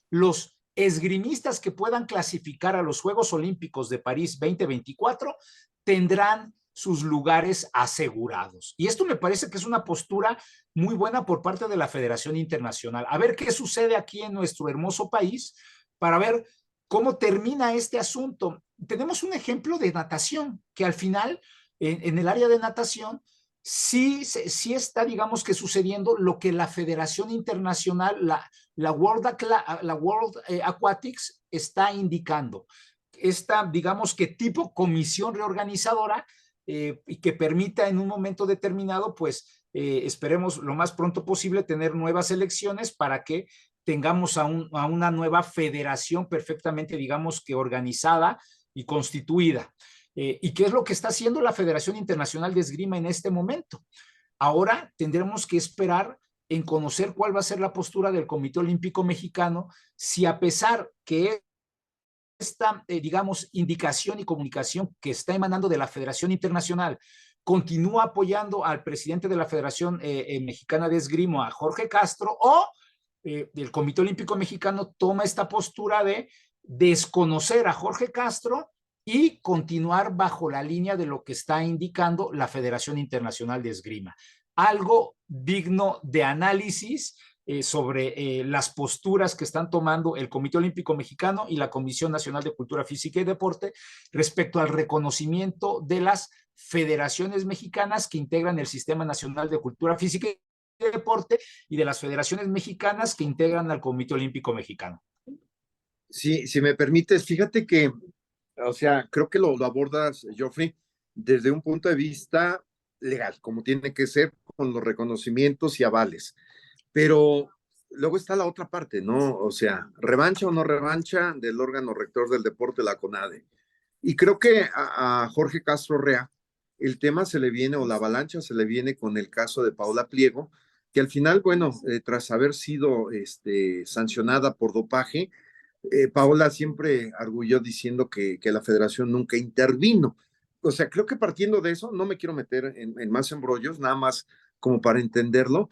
los esgrimistas que puedan clasificar a los Juegos Olímpicos de París 2024 tendrán sus lugares asegurados. Y esto me parece que es una postura muy buena por parte de la Federación Internacional. A ver qué sucede aquí en nuestro hermoso país para ver cómo termina este asunto. Tenemos un ejemplo de natación, que al final, en el área de natación, sí está, digamos, que sucediendo lo que la Federación Internacional, la World Aquatics está indicando. Esta, digamos, que tipo comisión reorganizadora y que permita en un momento determinado, pues esperemos lo más pronto posible tener nuevas elecciones para que tengamos a una nueva federación perfectamente, digamos, que organizada y constituida. ¿Y qué es lo que está haciendo la Federación Internacional de Esgrima en este momento? Ahora tendremos que esperar en conocer cuál va a ser la postura del Comité Olímpico Mexicano, si a pesar que esta, digamos, indicación y comunicación que está emanando de la Federación Internacional continúa apoyando al presidente de la Federación Mexicana de Esgrima, a Jorge Castro, o el Comité Olímpico Mexicano toma esta postura de desconocer a Jorge Castro y continuar bajo la línea de lo que está indicando la Federación Internacional de Esgrima. Algo digno de análisis sobre las posturas que están tomando el Comité Olímpico Mexicano y la Comisión Nacional de Cultura Física y Deporte respecto al reconocimiento de las federaciones mexicanas que integran el Sistema Nacional de Cultura Física y Deporte y de las federaciones mexicanas que integran al Comité Olímpico Mexicano. Sí, si me permites, fíjate que, o sea, creo que lo abordas, Geoffrey, desde un punto de vista legal, como tiene que ser, con los reconocimientos y avales. Pero luego está la otra parte, ¿no? O sea, revancha o no revancha del órgano rector del deporte, la CONADE. Y creo que a Jorge Castro Rea el tema se le viene, o la avalancha se le viene con el caso de Paola Pliego, que al final, bueno, tras haber sido sancionada por dopaje, Paola siempre arguyó diciendo que la federación nunca intervino. O sea, creo que partiendo de eso, no me quiero meter en más embrollos, nada más como para entenderlo.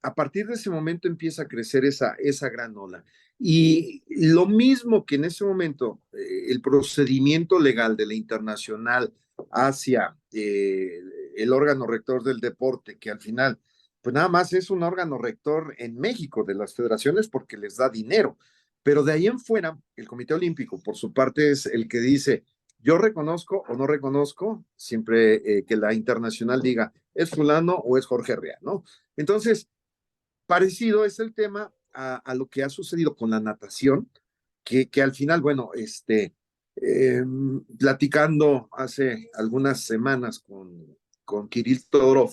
A partir de ese momento empieza a crecer esa gran ola. Y lo mismo que en ese momento, el procedimiento legal de la internacional hacia el órgano rector del deporte, que al final, pues nada más es un órgano rector en México de las federaciones porque les da dinero. Pero de ahí en fuera, el Comité Olímpico, por su parte, es el que dice, yo reconozco o no reconozco, siempre que la internacional diga, es fulano o es Jorge Rea, ¿no? Entonces, parecido es el tema a lo que ha sucedido con la natación, que al final, bueno, platicando hace algunas semanas con Kirill Todorov,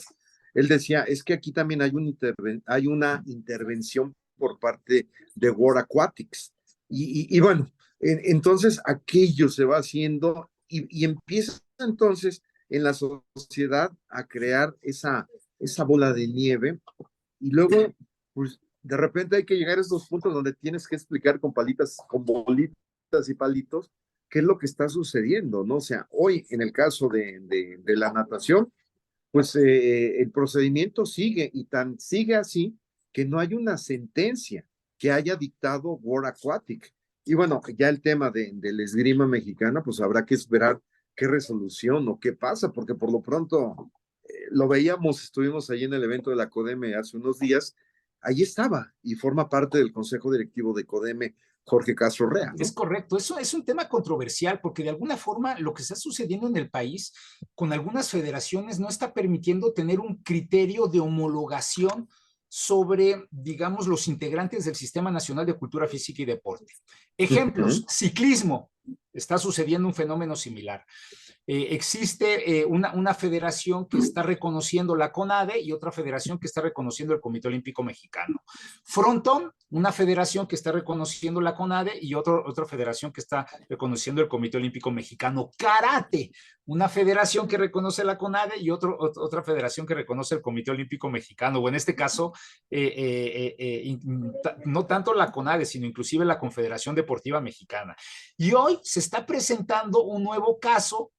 él decía, es que aquí también hay una intervención por parte de World Aquatics. Y bueno, entonces aquello se va haciendo y empieza entonces en la sociedad a crear esa bola de nieve y luego, pues de repente hay que llegar a estos puntos donde tienes que explicar con palitas, con bolitas y palitos, qué es lo que está sucediendo, ¿no? O sea, hoy en el caso de la natación, pues el procedimiento sigue y tan sigue así que no hay una sentencia que haya dictado World Aquatic. Y bueno, ya el tema del esgrima mexicana, pues habrá que esperar qué resolución o qué pasa, porque por lo pronto lo veíamos, estuvimos ahí en el evento de la CODEME hace unos días, ahí estaba y forma parte del consejo directivo de CODEME Jorge Castro Rea, ¿no? Es correcto, eso es un tema controversial porque de alguna forma lo que está sucediendo en el país con algunas federaciones no está permitiendo tener un criterio de homologación sobre, digamos, los integrantes del Sistema Nacional de Cultura Física y Deporte. Ejemplos, ciclismo, está sucediendo un fenómeno similar. Existe una federación que está reconociendo la CONADE y otra federación que está reconociendo el Comité Olímpico Mexicano. Frontón, una federación que está reconociendo la CONADE y otra federación que está reconociendo el Comité Olímpico Mexicano. Karate, una federación que reconoce la CONADE y otra federación que reconoce el Comité Olímpico Mexicano, o en este caso, no tanto la CONADE, sino inclusive la Confederación Deportiva Mexicana. Y hoy se está presentando un nuevo caso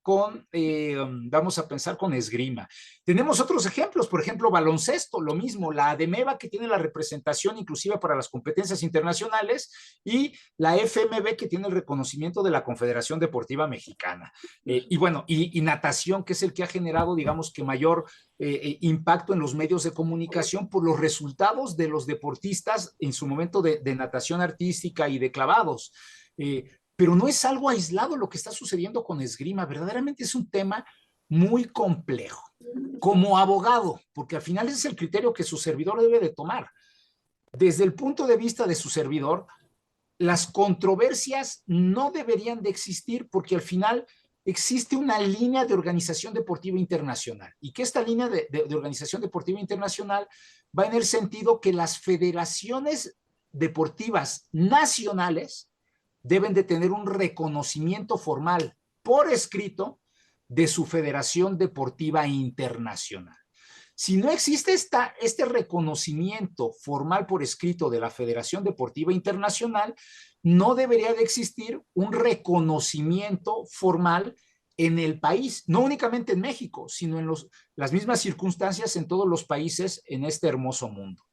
vamos a pensar con esgrima. Tenemos otros ejemplos, por ejemplo, baloncesto, lo mismo, la ADEMEVA que tiene la representación inclusive para las competencias internacionales y la FMB que tiene el reconocimiento de la Confederación Deportiva Mexicana. Y bueno, y natación, que es el que ha generado, digamos, que mayor impacto en los medios de comunicación por los resultados de los deportistas en su momento de natación artística y de clavados. Pero no es algo aislado lo que está sucediendo con esgrima, verdaderamente es un tema muy complejo. Como abogado, porque al final ese es el criterio que su servidor debe de tomar. Desde el punto de vista de su servidor, las controversias no deberían de existir porque al final existe una línea de organización deportiva internacional y que esta línea de organización deportiva internacional va en el sentido que las federaciones deportivas nacionales deben de tener un reconocimiento formal por escrito de su Federación Deportiva Internacional. Si no existe este reconocimiento formal por escrito de la Federación Deportiva Internacional, no debería de existir un reconocimiento formal en el país, no únicamente en México, sino en las mismas circunstancias en todos los países en este hermoso mundo.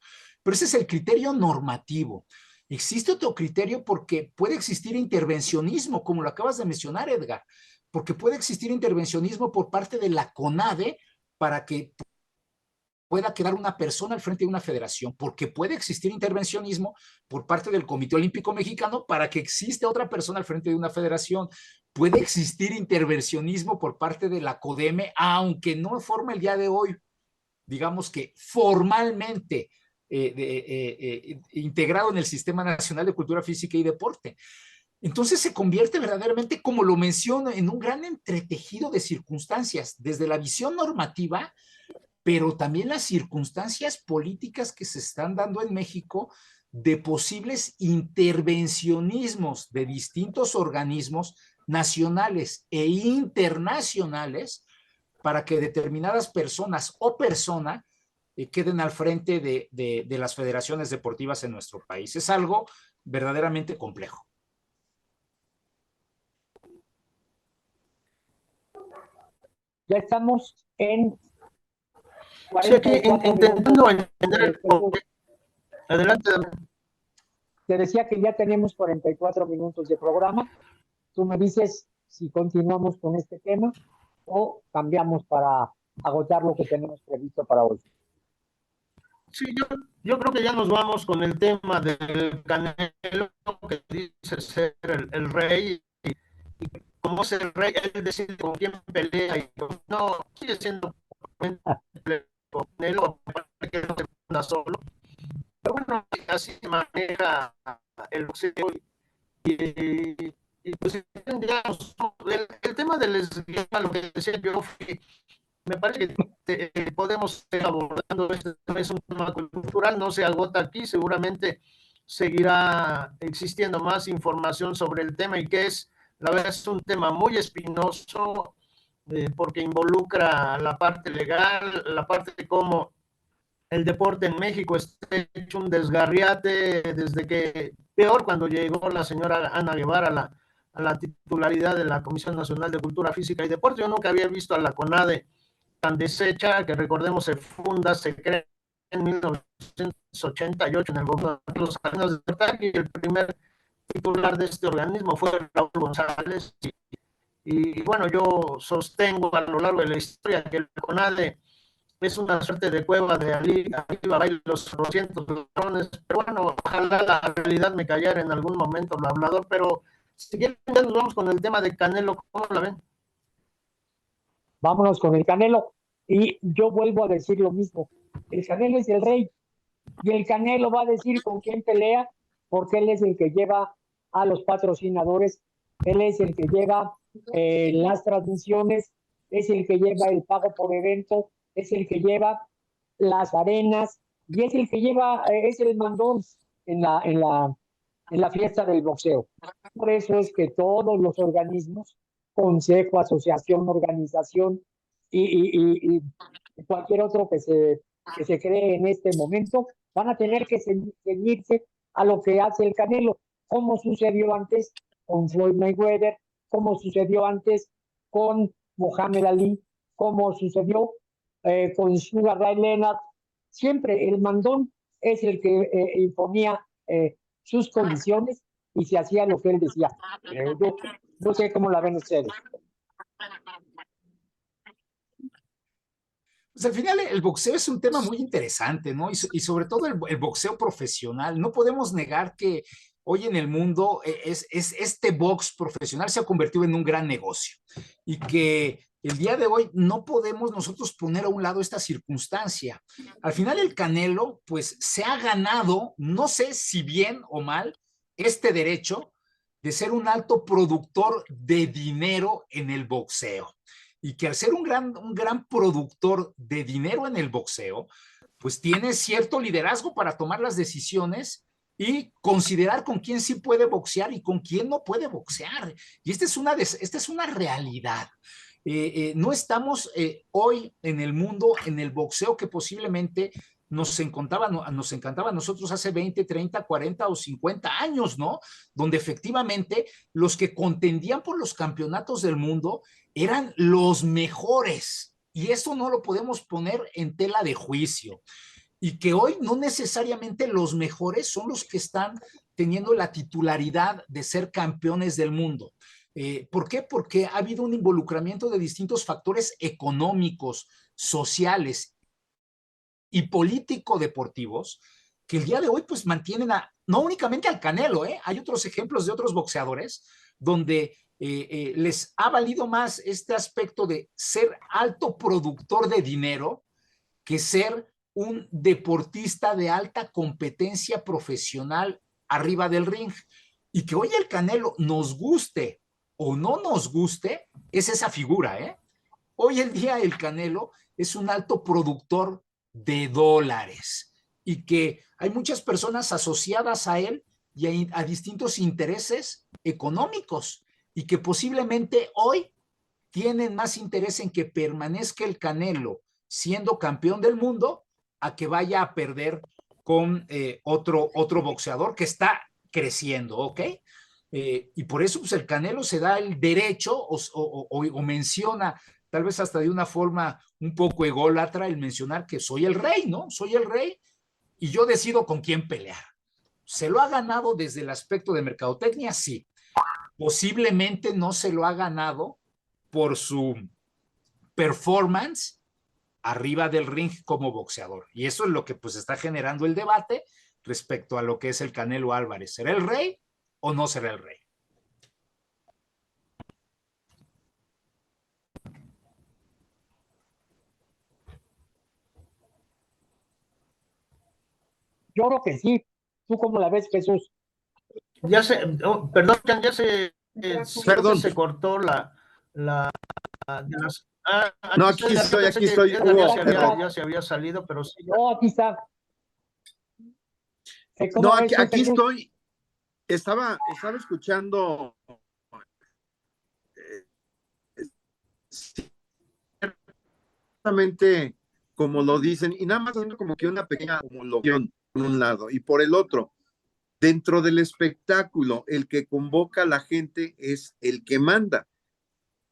Pero ese es el criterio normativo. Existe otro criterio porque puede existir intervencionismo, como lo acabas de mencionar, Edgar, porque puede existir intervencionismo por parte de la CONADE para que pueda quedar una persona al frente de una federación, porque puede existir intervencionismo por parte del Comité Olímpico Mexicano para que exista otra persona al frente de una federación. Puede existir intervencionismo por parte de la CODEME, aunque no forma el día de hoy, digamos que formalmente integrado en el Sistema Nacional de Cultura Física y Deporte. Entonces se convierte verdaderamente, como lo menciono, en un gran entretejido de circunstancias, desde la visión normativa, pero también las circunstancias políticas que se están dando en México de posibles intervencionismos de distintos organismos nacionales e internacionales para que determinadas personas o persona queden al frente de las federaciones deportivas en nuestro país. Es algo verdaderamente complejo. Ya estamos en Sí, aquí intentando entender el porqué. Adelante. Te decía que ya tenemos 44 minutos de programa. Tú me dices si continuamos con este tema o cambiamos para agotar lo que tenemos previsto para hoy. Sí, yo creo que ya nos vamos con el tema del Canelo, que dice ser el rey, y como es el rey, él decide con quién pelea, y no, sigue siendo Canelo, que no se manda solo. Pero bueno, así se maneja el boxeo. Y pues, digamos, el tema del esgrima, lo que decía yo, me parece que podemos seguir abordando. Este es un tema cultural, no se agota aquí, seguramente seguirá existiendo más información sobre el tema, y que es, la verdad, es un tema muy espinoso, porque involucra la parte legal, la parte de cómo el deporte en México está hecho un desgarriate desde que, peor cuando llegó la señora Ana Guevara a la titularidad de la Comisión Nacional de Cultura Física y Deporte. Yo nunca había visto a la CONADE tan deshecha, que recordemos se funda, se crea en 1988 en el gobierno de Carlos Salinas de Gortari, y el primer titular de este organismo fue Raúl González. Y bueno, yo sostengo a lo largo de la historia que el CONADE es una suerte de cueva de Alibaba y los 200 ladrones, pero bueno, ojalá la realidad me callara en algún momento lo hablador. Pero si quieren ya nos vamos con el tema de Canelo, ¿cómo la ven? Vámonos con el Canelo. Y yo vuelvo a decir lo mismo. El Canelo es el rey. Y el Canelo va a decir con quién pelea, porque él es el que lleva a los patrocinadores, él es el que lleva las transmisiones, es el que lleva el pago por evento, es el que lleva las arenas, y es el que lleva, es el mandón en la fiesta del boxeo. Por eso es que todos los organismos, consejo, asociación, organización y cualquier otro que se cree en este momento, van a tener que ceñirse a lo que hace el Canelo, como sucedió antes con Floyd Mayweather, como sucedió antes con Muhammad Ali, como sucedió con Sugar Ray Leonard. Siempre el mandón es el que imponía sus condiciones y se hacía lo que él decía. Yo no sé cómo la ven ustedes. Pues al final el boxeo es un tema muy interesante, ¿no? Y sobre todo el boxeo profesional. No podemos negar que hoy en el mundo este box profesional se ha convertido en un gran negocio, y que el día de hoy no podemos nosotros poner a un lado esta circunstancia. Al final el Canelo pues se ha ganado, no sé si bien o mal, este derecho de ser un alto productor de dinero en el boxeo. Y que al ser un gran productor de dinero en el boxeo, pues tiene cierto liderazgo para tomar las decisiones y considerar con quién sí puede boxear y con quién no puede boxear. Y esta es una realidad. No estamos hoy en el mundo, en el boxeo que posiblemente nos encantaba a nosotros hace 20, 30, 40 o 50 años, ¿no? Donde efectivamente los que contendían por los campeonatos del mundo eran los mejores. Y eso no lo podemos poner en tela de juicio. Y que hoy no necesariamente los mejores son los que están teniendo la titularidad de ser campeones del mundo. ¿Por qué? Porque ha habido un involucramiento de distintos factores económicos, sociales y político-deportivos que el día de hoy pues mantienen no únicamente al Canelo, hay otros ejemplos de otros boxeadores donde les ha valido más este aspecto de ser alto productor de dinero que ser un deportista de alta competencia profesional arriba del ring. Y que hoy el Canelo, nos guste o no nos guste, es esa figura, ¿eh? Hoy en día el Canelo es un alto productor de dólares y que hay muchas personas asociadas a él y a distintos intereses económicos y que posiblemente hoy tienen más interés en que permanezca el Canelo siendo campeón del mundo a que vaya a perder con otro boxeador que está creciendo, ¿ok? Y por eso pues, el Canelo se da el derecho o menciona, tal vez hasta de una forma un poco ególatra, el mencionar que soy el rey, ¿no? Soy el rey y yo decido con quién pelear. ¿Se lo ha ganado desde el aspecto de mercadotecnia? Sí. Posiblemente no se lo ha ganado por su performance arriba del ring como boxeador. Y eso es lo que pues está generando el debate respecto a lo que es el Canelo Álvarez. ¿Será el rey o no será el rey? Yo creo que sí. ¿Tú cómo la ves, Jesús? Ya se, perdón, ya Perdón. se cortó la de las, no, aquí estoy. Ya se había salido, pero sí. No, aquí está. No, aquí estoy. Estaba escuchando exactamente como lo dicen, y nada más haciendo como que una pequeña homologación por un lado, y por el otro, dentro del espectáculo, el que convoca a la gente es el que manda.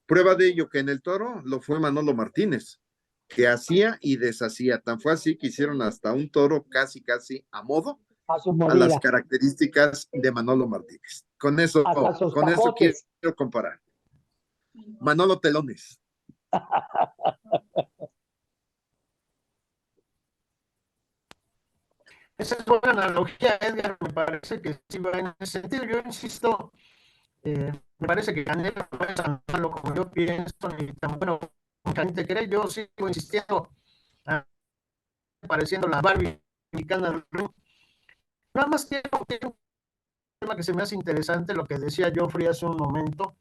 Prueba de ello que en el Toro lo fue Manolo Martínez, que hacía y deshacía. Tan fue así que hicieron hasta un toro casi a modo, a las características de Manolo Martínez. Con eso quiero comparar. Manolo Telones. Esa es buena analogía, Edgar, me parece que sí va en ese sentido. Yo insisto, me parece que Canelo no es tan malo como yo pienso, ni tan bueno como mucha gente cree. Yo sigo insistiendo, apareciendo la Barbie mexicana. Nada más quiero un tema que se me hace interesante, lo que decía Joffrey hace un momento,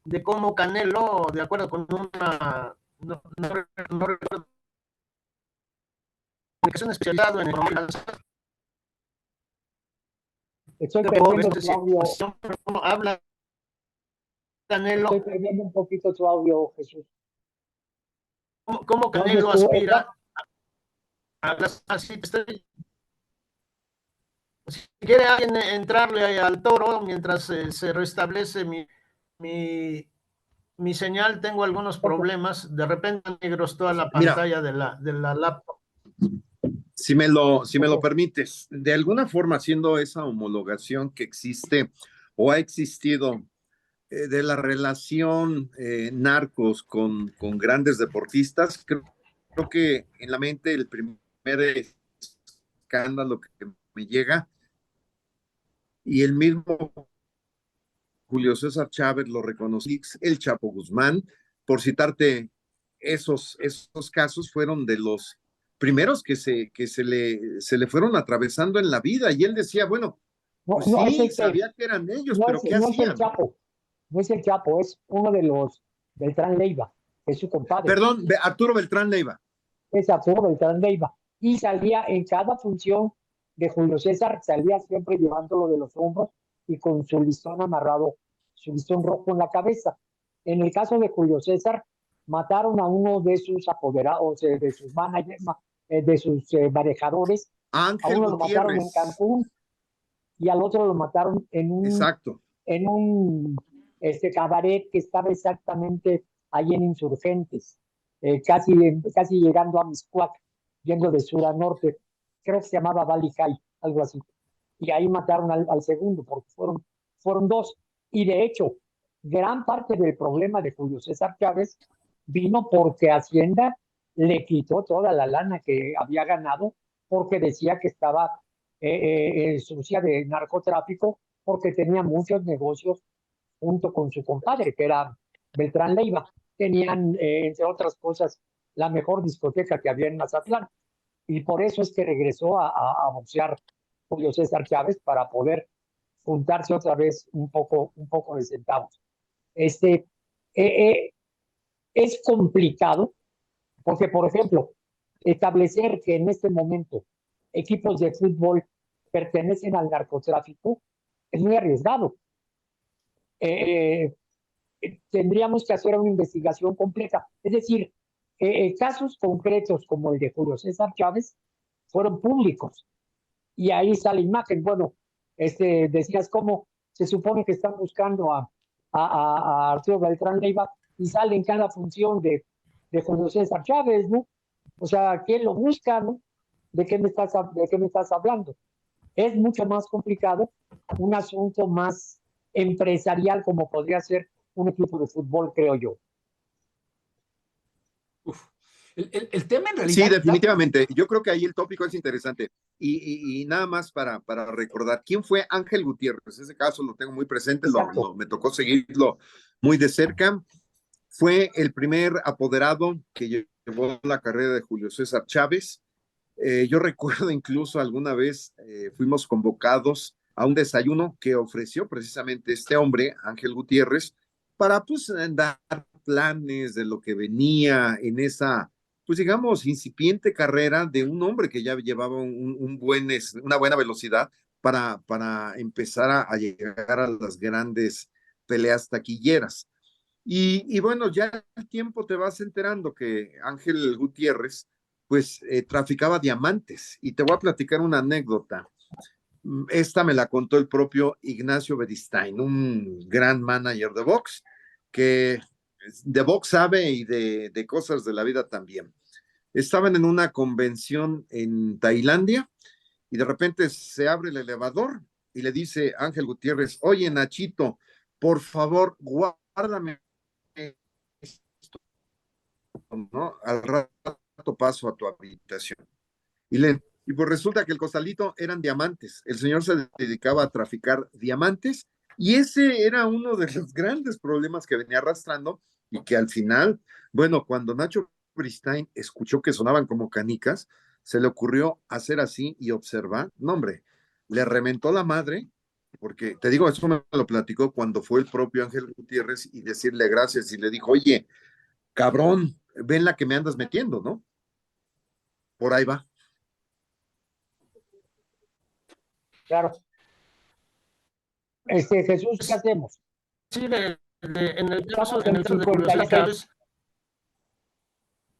de cómo Canelo, de acuerdo con una, no recuerdo, comunicación especializada en economía. Estoy perdiendo tu audio. ¿Cómo habla Canelo? Estoy perdiendo un poquito tu audio, Jesús. ¿Cómo Canelo aspira a así? Si quiere alguien entrarle al toro mientras se restablece mi señal, tengo algunos problemas. De repente negros toda la pantalla de la laptop. Si me lo permites, de alguna forma haciendo esa homologación que existe o ha existido de la relación narcos con grandes deportistas, creo que en la mente el primer escándalo que me llega, y el mismo Julio César Chávez lo reconocí, el Chapo Guzmán, por citarte esos casos, fueron de los primeros que se le fueron atravesando en la vida, y él decía, bueno, pues no, sí, sabía que eran ellos, pero ¿qué hacían? No es el Chapo, no es el Chapo, es uno de los Beltrán Leiva, es su compadre. Perdón, Arturo Beltrán Leiva. Es Arturo Beltrán Leiva, y salía en cada función de Julio César salía siempre llevándolo de los hombros y con su listón amarrado, su listón rojo en la cabeza. En el caso de Julio César, mataron a uno de sus apoderados, de sus managers, de sus manejadores. A Ángel uno lo mataron en Gutiérrez. Cancún y al otro lo mataron Exacto. en un cabaret que estaba exactamente ahí en Insurgentes, casi llegando a Miscuac, yendo de sur a norte. Creo que se llamaba Valley High, algo así. Y ahí mataron al segundo, porque fueron dos. Y de hecho, gran parte del problema de Julio César Chávez vino porque Hacienda le quitó toda la lana que había ganado, porque decía que estaba sucia de narcotráfico, porque tenía muchos negocios junto con su compadre, que era Beltrán Leiva. Tenían, entre otras cosas, la mejor discoteca que había en Mazatlán. Y por eso es que regresó a boxear Julio César Chávez, para poder juntarse otra vez un poco de centavos. Eh, eh, es complicado porque, por ejemplo, establecer que en este momento equipos de fútbol pertenecen al narcotráfico es muy arriesgado. Tendríamos que hacer una investigación completa. Es decir, casos concretos como el de Julio César Chávez fueron públicos y ahí está la imagen. Bueno, decías cómo se supone que están buscando a Arturo Beltrán Leiva y sale en cada función de Julio César Chávez, ¿no? O sea, ¿quién lo busca, no? ¿De qué me estás hablando? Es mucho más complicado, un asunto más empresarial como podría ser un equipo de fútbol, creo yo. Uf. El tema en realidad... Sí, definitivamente. Yo creo que ahí el tópico es interesante. Y nada más para recordar, ¿quién fue Ángel Gutiérrez? Ese caso lo tengo muy presente, me tocó seguirlo muy de cerca. Fue el primer apoderado que llevó la carrera de Julio César Chávez. Yo recuerdo incluso alguna vez fuimos convocados a un desayuno que ofreció precisamente este hombre, Ángel Gutiérrez, para pues dar planes de lo que venía en esa, pues digamos, incipiente carrera de un hombre que ya llevaba una buena velocidad para empezar a llegar a las grandes peleas taquilleras. Y bueno, ya el tiempo te vas enterando que Ángel Gutiérrez pues traficaba diamantes. Y te voy a platicar una anécdota. Esta me la contó el propio Ignacio Beristain, un gran manager de box, que de box sabe y de cosas de la vida también. Estaban en una convención en Tailandia y de repente se abre el elevador y le dice Ángel Gutiérrez: oye, Nachito, por favor, guárdame esto, ¿no? Al rato paso a tu habitación. Y pues resulta que el costalito eran diamantes. El señor se dedicaba a traficar diamantes y ese era uno de los grandes problemas que venía arrastrando y que al final, bueno, cuando Nacho Beristain escuchó que sonaban como canicas, se le ocurrió hacer así y observar. No, hombre, le reventó la madre, porque te digo, eso me lo platicó cuando fue el propio Ángel Gutiérrez y decirle gracias y le dijo: oye, cabrón, ven la que me andas metiendo, ¿no? Por ahí va. Claro. Jesús, ¿qué hacemos? Sí, en el caso Estamos en de Julio César 56.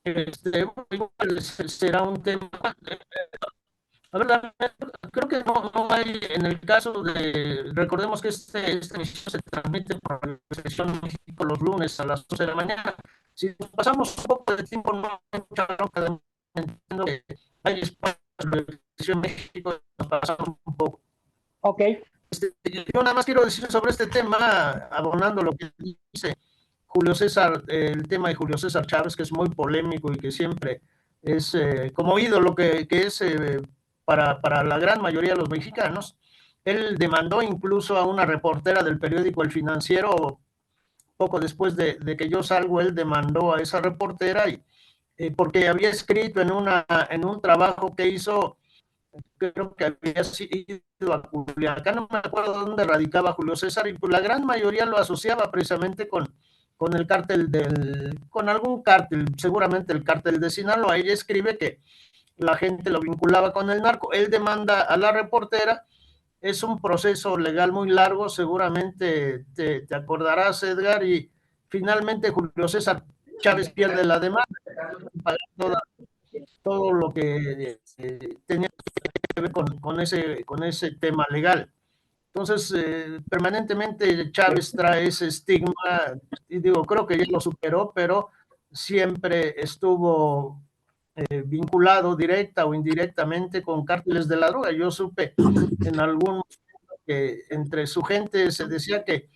Chávez, igual será un tema. A ver, creo que no hay, en el caso de, recordemos que este emisión se transmite por la Televisión México los lunes a las 12 de la mañana. Si pasamos un poco de tiempo, no hay mucha bronca, entiendo que hay espacios de Televisión México, nos pasamos un poco. Ok. Yo nada más quiero decir sobre este tema, abonando lo que dice Julio César, el tema de Julio César Chávez, que es muy polémico y que siempre es como ídolo que es para la gran mayoría de los mexicanos. Él demandó incluso a una reportera del periódico El Financiero, poco después de que yo salgo, él demandó a esa reportera porque había escrito en un trabajo que hizo, creo que había sido a Culiacán, no me acuerdo dónde radicaba Julio César, y pues la gran mayoría lo asociaba precisamente con el cártel con algún cártel, seguramente el cártel de Sinaloa. Ella escribe que la gente lo vinculaba con el narco. Él demanda a la reportera. Es un proceso legal muy largo, seguramente te acordarás, Edgar, y finalmente Julio César Chávez pierde la demanda, todo lo que tenía que ver con ese tema legal. Entonces, permanentemente Chávez trae ese estigma, y digo, creo que ya lo superó, pero siempre estuvo vinculado directa o indirectamente con cárteles de la droga. Yo supe en algún momento que entre su gente se decía que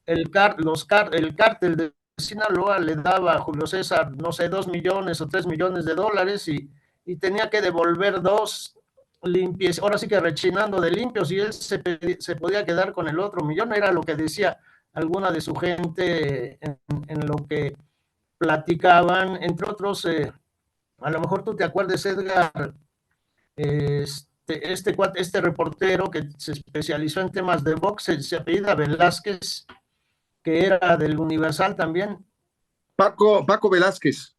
el cártel de Sinaloa le daba a Julio César, no sé, 2 millones o 3 millones de dólares y tenía que devolver 2 limpios, ahora sí que rechinando de limpios, y él se podía quedar con el otro millón. Era lo que decía alguna de su gente en lo que platicaban, entre otros, a lo mejor tú te acuerdes, Edgar, este reportero que se especializó en temas de box, se apellida Velázquez, que era del Universal también. Paco Velázquez.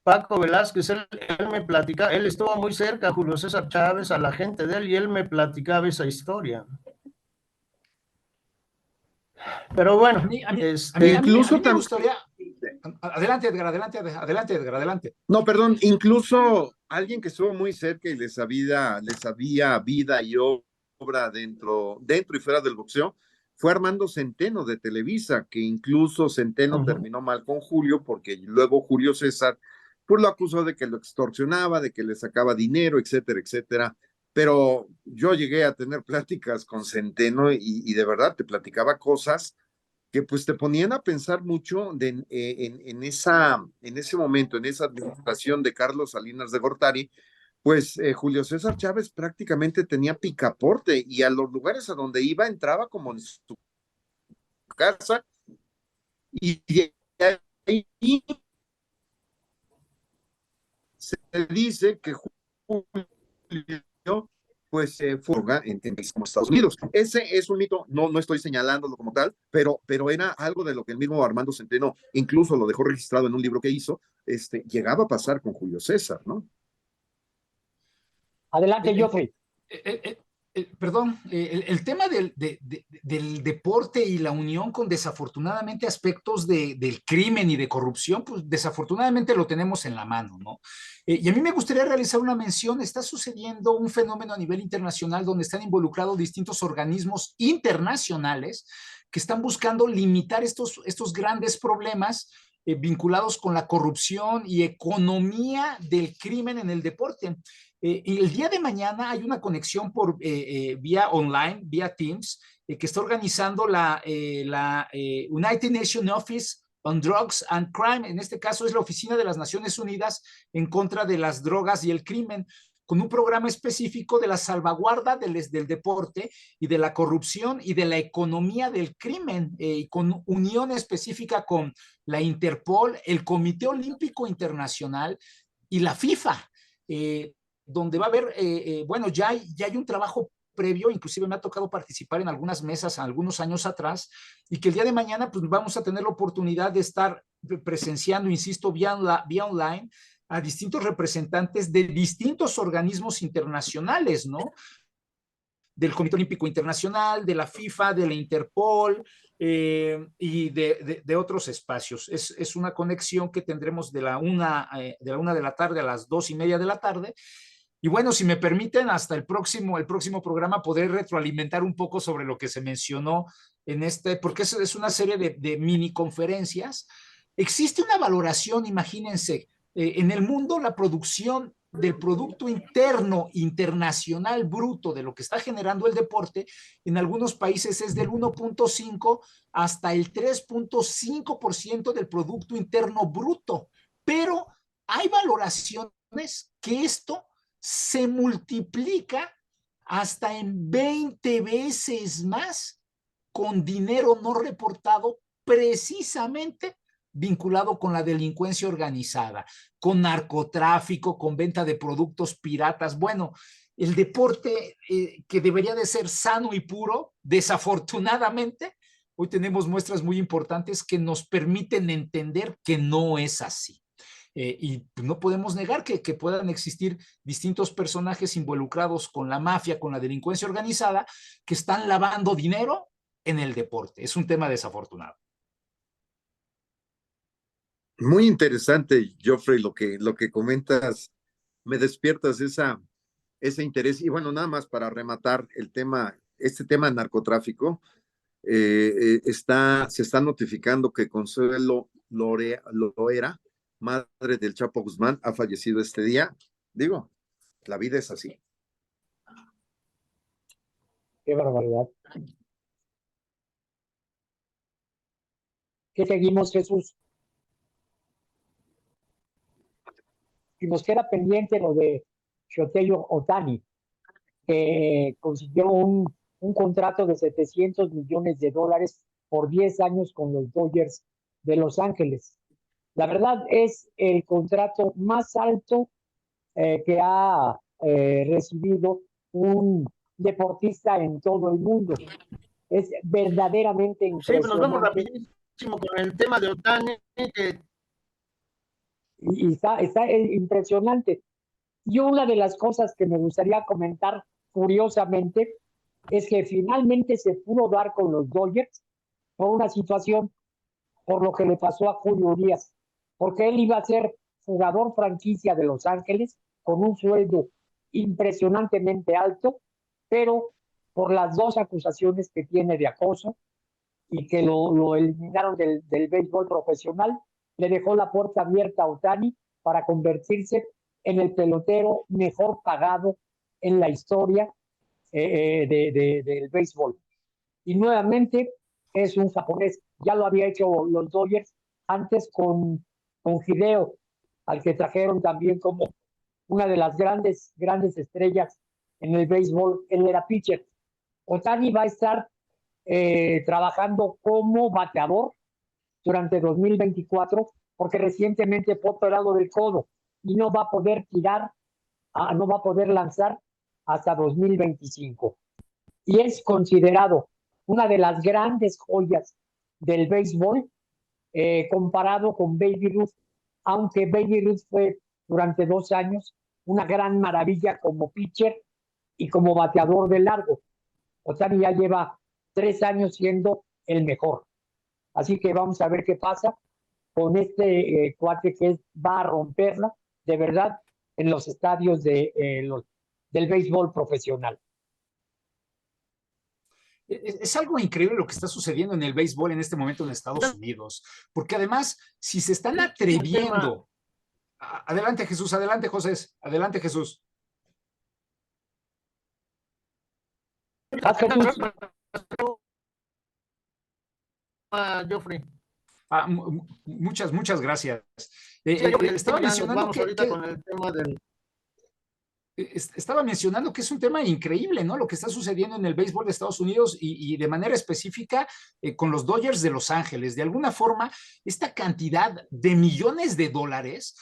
Paco Velázquez, él me platicaba, él estuvo muy cerca a Julio César Chávez, a la gente de él, y él me platicaba esa historia. Pero bueno, incluso me gustaría... Adelante, Edgar, adelante. No, perdón, incluso alguien que estuvo muy cerca y les había vida y obra dentro y fuera del boxeo, fue Armando Centeno de Televisa, que incluso Centeno terminó mal con Julio, porque luego Julio César pues lo acusó de que lo extorsionaba, de que le sacaba dinero, etcétera, etcétera. Pero yo llegué a tener pláticas con Centeno y de verdad te platicaba cosas que pues te ponían a pensar mucho en ese momento, en esa administración de Carlos Salinas de Gortari. Pues Julio César Chávez prácticamente tenía picaporte y a los lugares a donde iba entraba como en su casa, y de ahí se dice que Julio pues fue en Estados Unidos. Ese es un mito, no estoy señalándolo como tal, pero era algo de lo que el mismo Armando Centeno incluso lo dejó registrado en un libro que hizo, llegaba a pasar con Julio César, ¿no? Adelante, Geoffrey. Perdón, el tema del deporte y la unión con desafortunadamente aspectos del crimen y de corrupción, pues desafortunadamente lo tenemos en la mano, ¿no? Y a mí me gustaría realizar una mención. Está sucediendo un fenómeno a nivel internacional donde están involucrados distintos organismos internacionales que están buscando limitar estos grandes problemas vinculados con la corrupción y economía del crimen en el deporte. Y el día de mañana hay una conexión por vía online, vía Teams, que está organizando la United Nations Office on Drugs and Crime. En este caso es la Oficina de las Naciones Unidas en contra de las drogas y el crimen, con un programa específico de la salvaguarda del deporte y de la corrupción y de la economía del crimen, con unión específica con la Interpol, el Comité Olímpico Internacional y la FIFA, donde va a haber, bueno, ya hay un trabajo previo. Inclusive me ha tocado participar en algunas mesas algunos años atrás, y que el día de mañana pues vamos a tener la oportunidad de estar presenciando, insisto, vía online, a distintos representantes de distintos organismos internacionales, ¿no? Del Comité Olímpico Internacional, de la FIFA, de la Interpol, y de otros espacios. Es una conexión que tendremos de la 1 de la tarde a las 2:30 de la tarde. Y bueno, si me permiten, hasta el próximo programa poder retroalimentar un poco sobre lo que se mencionó en porque es una serie de mini conferencias. Existe una valoración, imagínense, en el mundo la producción del Producto Interno Internacional bruto de lo que está generando el deporte, en algunos países es del 1.5 hasta el 3.5% del Producto Interno Bruto. Pero hay valoraciones que esto se multiplica hasta en 20 veces más con dinero no reportado, precisamente vinculado con la delincuencia organizada, con narcotráfico, con venta de productos piratas. Bueno, el deporte que debería de ser sano y puro, desafortunadamente, hoy tenemos muestras muy importantes que nos permiten entender que no es así. Y no podemos negar que puedan existir distintos personajes involucrados con la mafia, con la delincuencia organizada, que están lavando dinero en el deporte. Es un tema desafortunado. Muy interesante, Geoffrey, lo que comentas, me despiertas ese interés. Y bueno, nada más para rematar el tema, este tema de narcotráfico, se está notificando que Consuelo Loera, madre del Chapo Guzmán, ha fallecido este día. Digo, la vida es así. Qué barbaridad. ¿Qué seguimos, Jesús? Y nos queda pendiente lo de Shohei Ohtani, que consiguió un contrato de $700 millones por 10 años con los Dodgers de Los Ángeles. La verdad es el contrato más alto que ha recibido un deportista en todo el mundo. Es verdaderamente impresionante. Sí, nos vamos rapidísimo con el tema de Ohtani, que y está impresionante. Y una de las cosas que me gustaría comentar curiosamente es que finalmente se pudo dar con los Dodgers por una situación, por lo que le pasó a Julio Urias, porque él iba a ser jugador franquicia de Los Ángeles con un sueldo impresionantemente alto, pero por las dos acusaciones que tiene de acoso y que lo eliminaron del béisbol profesional, le dejó la puerta abierta a Ohtani para convertirse en el pelotero mejor pagado en la historia del béisbol. Y nuevamente es un japonés. Ya lo había hecho los Dodgers antes con Hideo, al que trajeron también como una de las grandes estrellas en el béisbol. Él era pitcher. Ohtani va a estar trabajando como bateador durante 2024 porque recientemente fue operado del codo y no va a poder no va a poder lanzar hasta 2025. Y es considerado una de las grandes joyas del béisbol, comparado con Baby Ruth, aunque Baby Ruth fue durante 2 años una gran maravilla como pitcher y como bateador de largo. Ohtani ya lleva 3 años siendo el mejor. Así que vamos a ver qué pasa con este cuate que va a romperla de verdad en los estadios del béisbol profesional. Es algo increíble lo que está sucediendo en el béisbol en este momento en Estados Unidos, porque además, si se están atreviendo... Adelante, Jesús, adelante, José, adelante, Jesús. Geoffrey. Muchas gracias. Estaba mencionando con el tema del... Estaba mencionando que es un tema increíble, ¿no? Lo que está sucediendo en el béisbol de Estados Unidos y de manera específica con los Dodgers de Los Ángeles. De alguna forma, esta cantidad de millones de dólares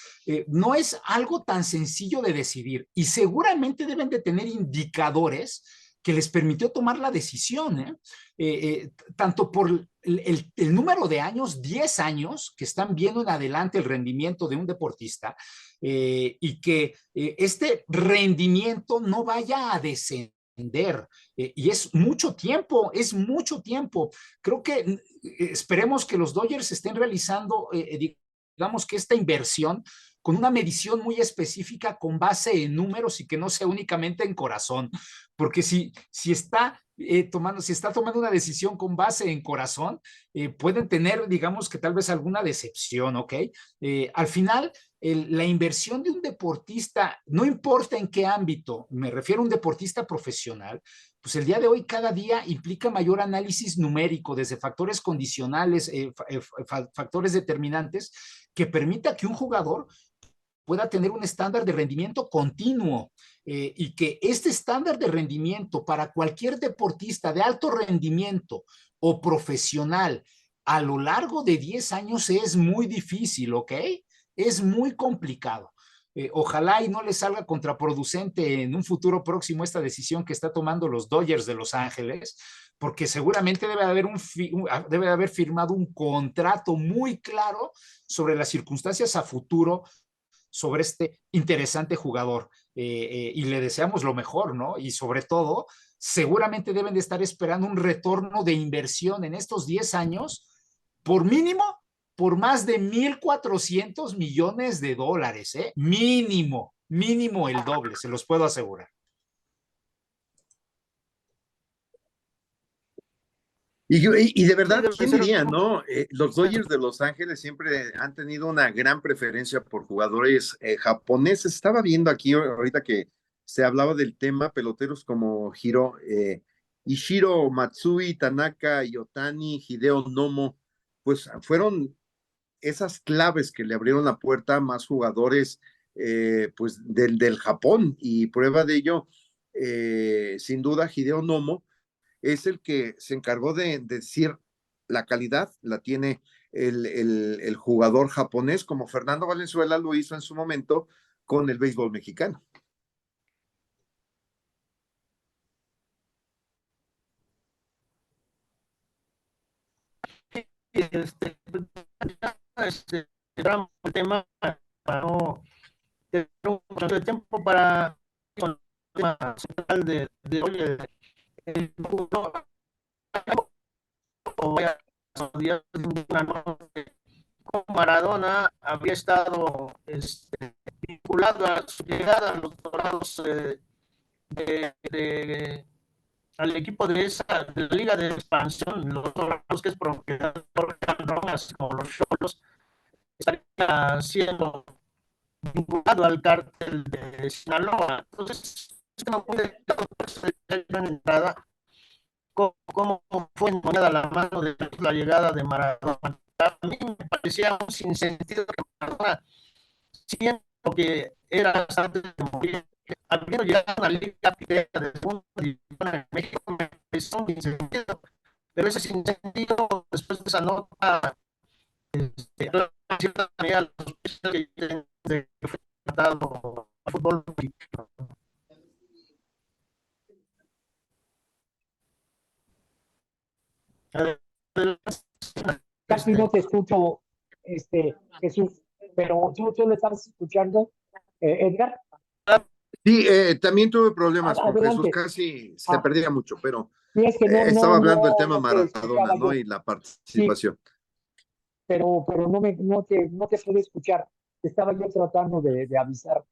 no es algo tan sencillo de decidir y seguramente deben de tener indicadores que les permitió tomar la decisión, tanto por el número de años, 10 años, que están viendo en adelante el rendimiento de un deportista, y que este rendimiento no vaya a descender. Y es mucho tiempo, es mucho tiempo. Creo que esperemos que los Dodgers estén realizando, digamos que esta inversión con una medición muy específica con base en números y que no sea únicamente en corazón, porque si está tomando una decisión con base en corazón, pueden tener, digamos que tal vez alguna decepción, ¿ok? Al final, la inversión de un deportista, no importa en qué ámbito, me refiero a un deportista profesional, pues el día de hoy cada día implica mayor análisis numérico, desde factores condicionales, factores determinantes, que permita que un jugador pueda tener un estándar de rendimiento continuo, y que este estándar de rendimiento para cualquier deportista de alto rendimiento o profesional a lo largo de 10 años es muy difícil, ¿ok? Es muy complicado. Ojalá y no les salga contraproducente en un futuro próximo esta decisión que está tomando los Dodgers de Los Ángeles, porque seguramente debe haber firmado un contrato muy claro sobre las circunstancias a futuro sobre este interesante jugador. Y le deseamos lo mejor, ¿no? Y sobre todo, seguramente deben de estar esperando un retorno de inversión en estos 10 años, por mínimo, por más de 1,400 millones de dólares, ¿eh? Mínimo, mínimo el doble, se los puedo asegurar. Y de verdad, Debe ¿quién ser diría, un- no? Los Dodgers de Los Ángeles siempre han tenido una gran preferencia por jugadores japoneses. Estaba viendo aquí ahorita que se hablaba del tema, peloteros como Ishiro Matsui, Tanaka Yotani, Hideo Nomo, pues fueron esas claves que le abrieron la puerta a más jugadores pues del Japón. Y prueba de ello, sin duda, Hideo Nomo es el que se encargó de decir la calidad la tiene el jugador japonés, como Fernando Valenzuela lo hizo en su momento con el béisbol mexicano. Cerramos el tema para no tener un poco de tiempo para con el tema central de hoy. No, vaya, días de una noche con Maradona había estado vinculado a su llegada a los Dorados de al equipo de la Liga de Expansión, los Dorados, que es propiedad de Torreón Rojas, como los Cholos, estaría siendo vinculado al cártel de Sinaloa. Entonces, no puede en entrada cómo fue enmonada la mano de la llegada de Maradona. A mí me parecía un sinsentido que Maradona, siendo que era antes de morir, habiendo llegado a una liga de segunda división en México, me pareció un sinsentido. Pero ese sinsentido, después de esa nota, de cierta manera, los que fue tratado a fútbol mexicano. Casi no te escucho, Jesús, pero tú lo estabas escuchando, Edgar. Sí, también tuve problemas con Jesús, Adelante. casi se perdía mucho, pero Sí, es que estaba hablando del tema no te Maradona, escuchaba ¿no? yo. Y la Sí, participación. pero no te pude escuchar. Estaba yo tratando de avisar,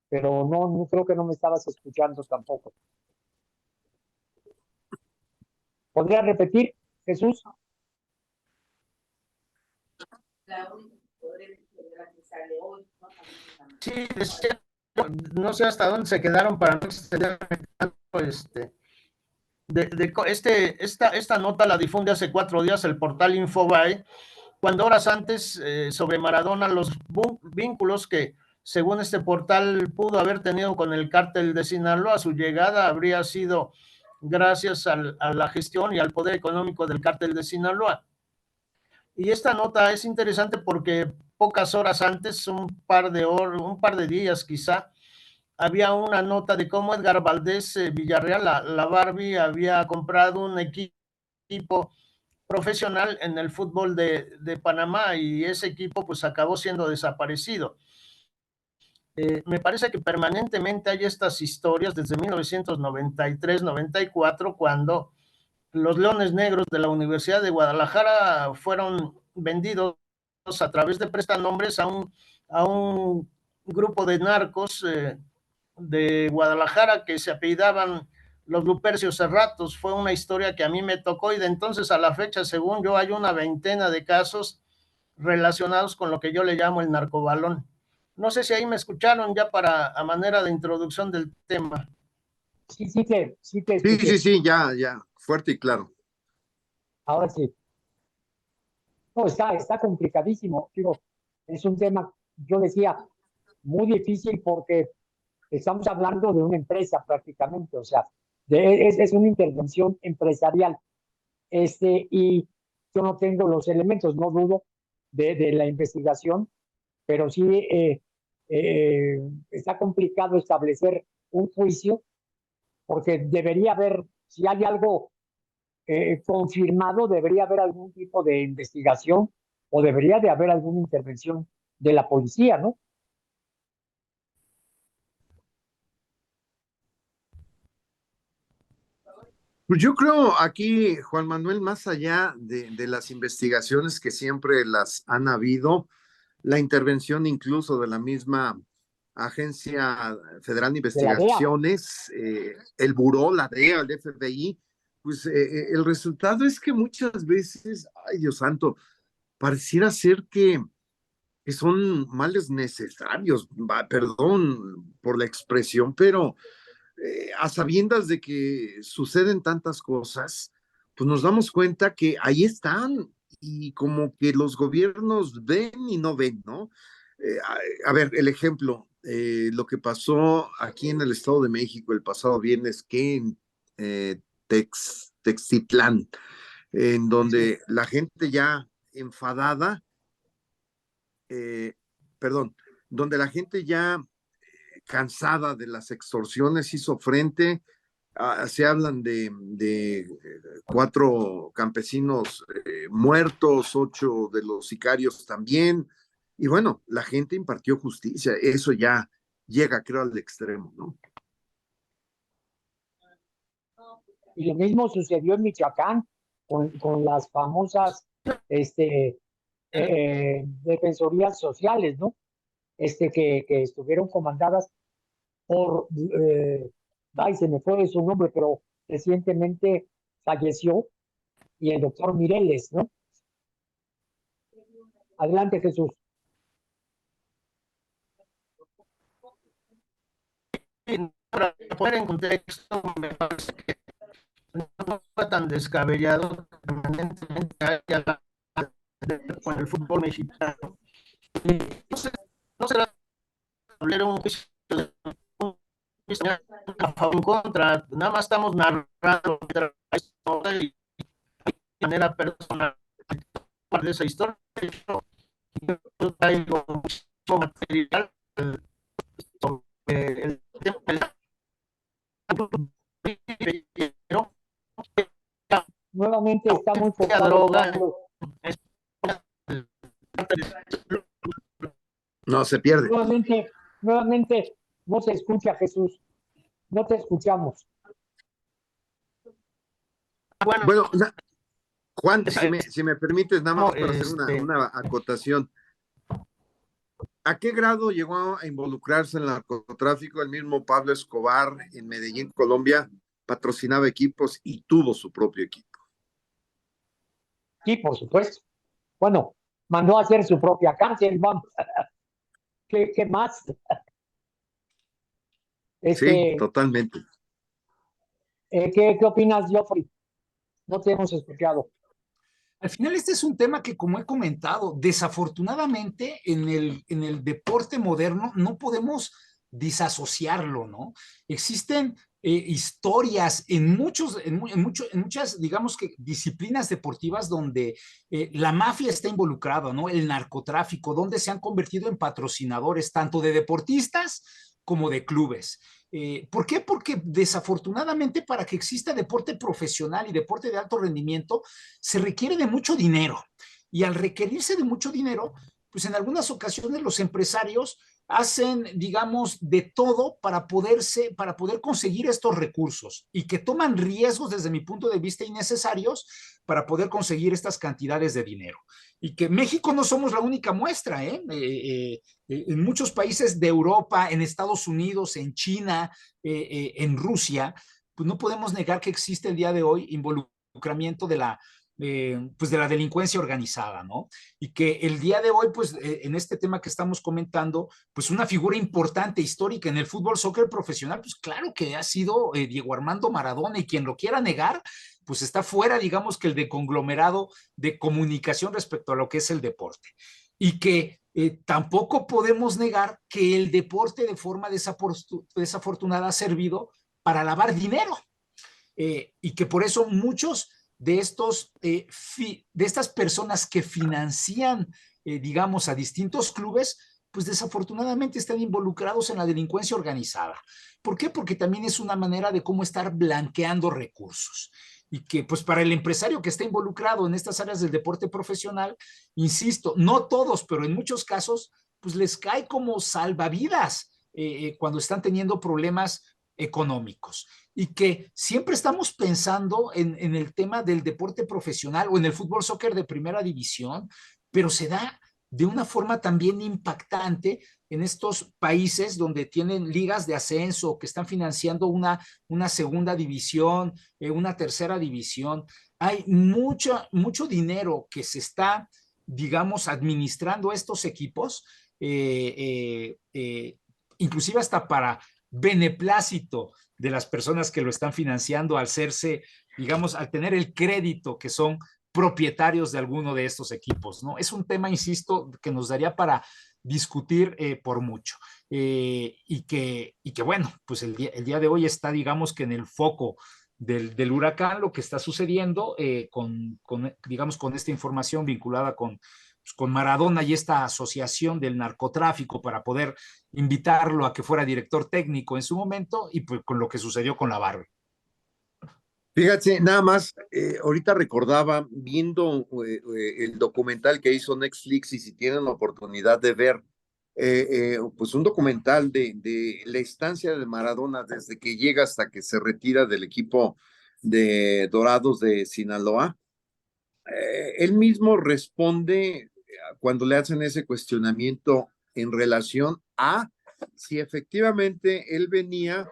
pero no creo que no me estabas escuchando tampoco. ¿Podría repetir, Jesús? Sí, no sé hasta dónde se quedaron para no extender esta nota la difunde hace 4 días el portal Infobae, cuando horas antes sobre Maradona los vínculos que según este portal pudo haber tenido con el cártel de Sinaloa, su llegada habría sido gracias a la gestión y al poder económico del cártel de Sinaloa. Y esta nota es interesante porque pocas horas antes, un par de días quizá, había una nota de cómo Edgar Valdés Villarreal, la Barbie, había comprado un equipo profesional en el fútbol de Panamá y ese equipo pues acabó siendo desaparecido. Me parece que permanentemente hay estas historias desde 1993-94, cuando los Leones Negros de la Universidad de Guadalajara fueron vendidos a través de prestanombres a un grupo de narcos de Guadalajara que se apellidaban los Lupercios Cerratos. Fue una historia que a mí me tocó y de entonces a la fecha, según yo, hay una veintena de casos relacionados con lo que yo le llamo el narcobalón. No sé si ahí me escucharon ya a manera de introducción del tema. Sí, sí te Sí, sí, escuché. sí, ya, fuerte y claro. Ahora sí. No, está complicadísimo. Digo, es un tema, yo decía, muy difícil porque estamos hablando de una empresa prácticamente, o sea, es una intervención empresarial. Y yo no tengo los elementos, no dudo de la investigación, pero sí está complicado establecer un juicio porque debería haber, si hay algo confirmado, debería haber algún tipo de investigación o debería de haber alguna intervención de la policía, ¿no? Pues yo creo aquí, Juan Manuel, más allá de las investigaciones que siempre las han habido, la intervención incluso de la misma Agencia Federal de De la DEA. Investigaciones, el Buró, la DEA, el FBI, pues el resultado es que muchas veces, ay Dios santo, pareciera ser que son males necesarios, perdón por la expresión, pero a sabiendas de que suceden tantas cosas, pues nos damos cuenta que ahí están y como que los gobiernos ven y no ven, ¿no? A ver, el ejemplo, lo que pasó aquí en el Estado de México el pasado viernes, que en Textitlán, en donde la gente ya enfadada, eh, perdón, donde la gente ya cansada de las extorsiones hizo frente. Se hablan de 4 campesinos muertos, 8 de los sicarios también. Y bueno, la gente impartió justicia. Eso ya llega, creo, al extremo, ¿no? Y lo mismo sucedió en Michoacán con las famosas defensorías sociales, ¿no? Que estuvieron comandadas por, ay, se me fue su nombre, pero recientemente falleció, y el doctor Mireles, ¿no? Adelante, Jesús. Para poner en contexto, me parece que no fue tan descabellado que permanentemente haya con el fútbol mexicano. No sé, no será un juicio a favor en contra, nada más estamos narrando y de manera personal de esa historia. Yo traigo mucho material sobre el tema pero Nuevamente está muy la cortado, droga Carlos. No, se pierde. Nuevamente no se escucha, Jesús. No te escuchamos. Bueno, Juan, si me permites, nada más no, para hacer una acotación. ¿A qué grado llegó a involucrarse en el narcotráfico? El mismo Pablo Escobar en Medellín, Colombia, patrocinaba equipos y tuvo su propio equipo. Sí, por supuesto. Bueno, mandó a hacer su propia cárcel, vamos. ¿Qué más? Sí, totalmente. ¿Qué opinas, Geoffrey? No te hemos escuchado. Al final este es un tema que, como he comentado, desafortunadamente en el deporte moderno no podemos disasociarlo, ¿no? Existen historias en muchas, digamos que disciplinas deportivas donde la mafia está involucrada, ¿no? El narcotráfico, donde se han convertido en patrocinadores tanto de deportistas como de clubes. ¿Por qué? Porque desafortunadamente para que exista deporte profesional y deporte de alto rendimiento se requiere de mucho dinero. Y al requerirse de mucho dinero, pues en algunas ocasiones los empresarios hacen, digamos, de todo para poder conseguir estos recursos y que toman riesgos desde mi punto de vista innecesarios para poder conseguir estas cantidades de dinero. Y que México no somos la única muestra, en muchos países de Europa, en Estados Unidos, en China, en Rusia, pues no podemos negar que existe el día de hoy involucramiento pues de la delincuencia organizada, ¿no? Y que el día de hoy, pues en este tema que estamos comentando, pues una figura importante, histórica en el fútbol soccer profesional, pues claro que ha sido Diego Armando Maradona, y quien lo quiera negar, pues está fuera, digamos, que el de conglomerado de comunicación respecto a lo que es el deporte. Y que tampoco podemos negar que el deporte de forma desafortunada ha servido para lavar dinero. Y que por eso muchos de estas personas que financian, digamos, a distintos clubes, pues desafortunadamente están involucrados en la delincuencia organizada. ¿Por qué? Porque también es una manera de cómo estar blanqueando recursos. y que pues para el empresario que está involucrado en estas áreas del deporte profesional, insisto, no todos, pero en muchos casos, pues les cae como salvavidas cuando están teniendo problemas económicos y que siempre estamos pensando en el tema del deporte profesional o en el fútbol soccer de primera división, pero se da de una forma también impactante en estos países donde tienen ligas de ascenso, que están financiando una segunda división, una tercera división. Hay mucho dinero que se está, digamos, administrando estos equipos, inclusive hasta para beneplácito de las personas que lo están financiando al hacerse, digamos, al tener el crédito que son propietarios de alguno de estos equipos, ¿no? Es un tema, insisto, que nos daría para discutir por mucho. Y que bueno, pues el día de hoy está, digamos, que en el foco del huracán lo que está sucediendo digamos, con esta información vinculada con Maradona y esta asociación del narcotráfico para poder invitarlo a que fuera director técnico en su momento y pues con lo que sucedió con la Barbie. Fíjate, nada más, ahorita recordaba viendo el documental que hizo Netflix y si tienen la oportunidad de ver, pues un documental de la estancia de Maradona desde que llega hasta que se retira del equipo de Dorados de Sinaloa. Él mismo responde cuando le hacen ese cuestionamiento en relación a si efectivamente él venía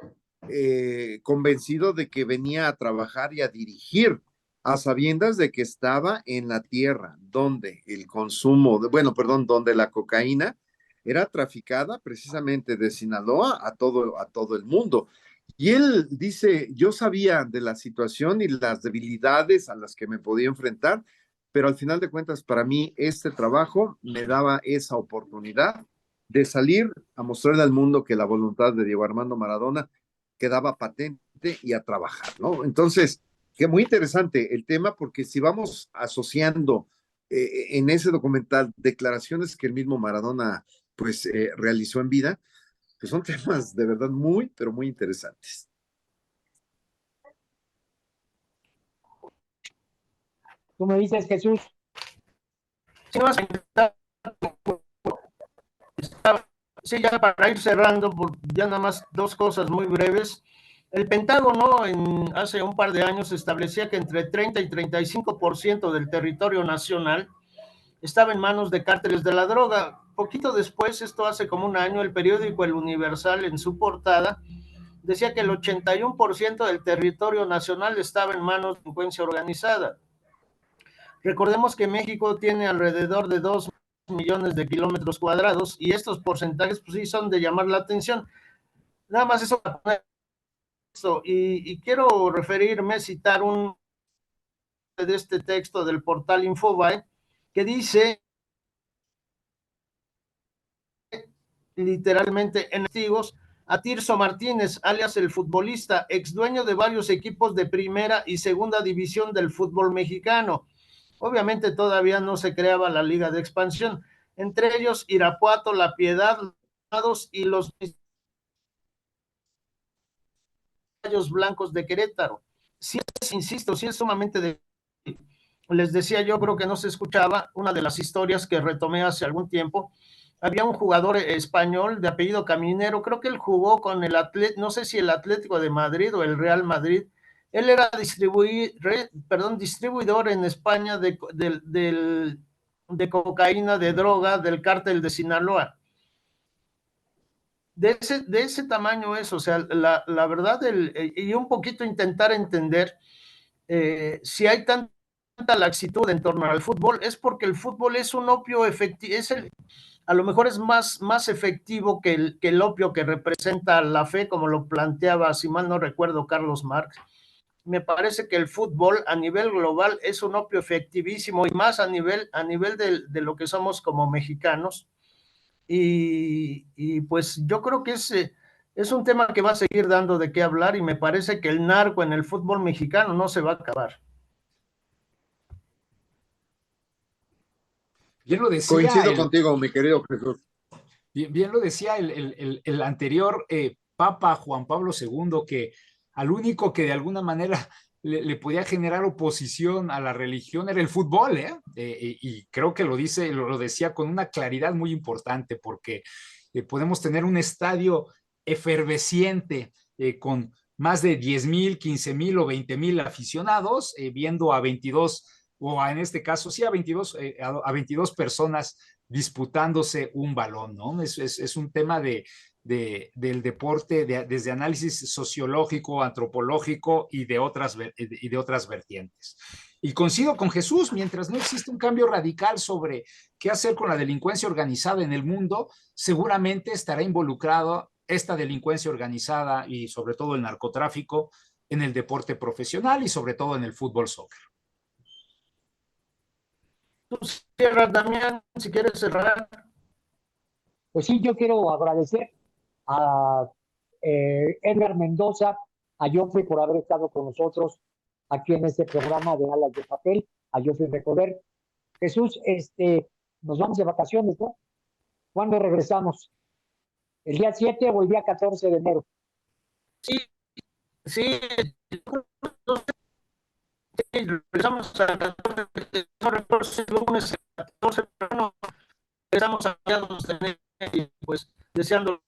convencido de que venía a trabajar y a dirigir, a sabiendas de que estaba en la tierra donde el consumo, donde la cocaína era traficada precisamente de Sinaloa a todo el mundo. Y él dice, yo sabía de la situación y las debilidades a las que me podía enfrentar, pero al final de cuentas para mí este trabajo me daba esa oportunidad de salir a mostrarle al mundo que la voluntad de Diego Armando Maradona quedaba patente y a trabajar, ¿no? Entonces, que muy interesante el tema, porque si vamos asociando en ese documental declaraciones que el mismo Maradona pues realizó en vida, que son temas de verdad muy, pero muy interesantes. Tú me dices, Jesús. Sí, ya para ir cerrando, ya nada más dos cosas muy breves. El Pentágono hace un par de años establecía que entre 30 y 35% del territorio nacional estaba en manos de cárteles de la droga. Poquito después, esto hace como un año, el periódico El Universal en su portada decía que el 81% del territorio nacional estaba en manos de delincuencia organizada. Recordemos que México tiene alrededor de 2 millones de kilómetros cuadrados y estos porcentajes pues sí son de llamar la atención. Nada más eso para poner esto. Y quiero referirme, citar un de este texto del portal Infobae que dice literalmente en testigos a Tirso Martínez, alias el futbolista, ex dueño de varios equipos de primera y segunda división del fútbol mexicano. Obviamente todavía no se creaba la liga de expansión, entre ellos Irapuato, La Piedad, y los Gallos Blancos de Querétaro. Sí es, insisto, sí es sumamente de... Les decía yo, creo que no se escuchaba, una de las historias que retomé hace algún tiempo, había un jugador español de apellido Caminero, creo que él jugó con el no sé si el Atlético de Madrid o el Real Madrid. Él era distribuidor en España de cocaína, de droga, del cártel de Sinaloa. De ese tamaño es, o sea, la verdad, y un poquito intentar entender si hay tanta laxitud en torno al fútbol, es porque el fútbol es un opio efectivo, a lo mejor es más efectivo que el opio que representa la fe, como lo planteaba, si mal no recuerdo, Carlos Marx. Me parece que el fútbol a nivel global es un opio efectivísimo y más a nivel de lo que somos como mexicanos. Y pues yo creo que es un tema que va a seguir dando de qué hablar y me parece que el narco en el fútbol mexicano no se va a acabar. Bien lo decía. Coincido contigo, mi querido Jesús. Bien lo decía el anterior Papa Juan Pablo II, que al único que de alguna manera le podía generar oposición a la religión era el fútbol, ¿eh? Y creo que lo decía con una claridad muy importante, porque podemos tener un estadio efervesciente con más de 10,000, 15,000 o 20,000 aficionados, viendo a 22, o en este caso, sí, a 22 personas disputándose un balón, ¿no? Es un tema del deporte desde análisis sociológico, antropológico y de otras vertientes. Y coincido con Jesús, mientras no existe un cambio radical sobre qué hacer con la delincuencia organizada en el mundo, seguramente estará involucrado esta delincuencia organizada y sobre todo el narcotráfico en el deporte profesional y sobre todo en el fútbol soccer. Tú cierras, Damián, si quieres cerrar. Pues sí, yo quiero agradecer a Edgar Mendoza, a Joffrey por haber estado con nosotros aquí en este programa de Alas de Papel, a Joffrey Recoder. Jesús, nos vamos de vacaciones, ¿no? ¿Cuándo regresamos? ¿El día 7 o el día 14 de enero? Sí, sí, regresamos a 14, no recuerdo si el lunes 14, pero no, regresamos a mediados de enero y pues deseando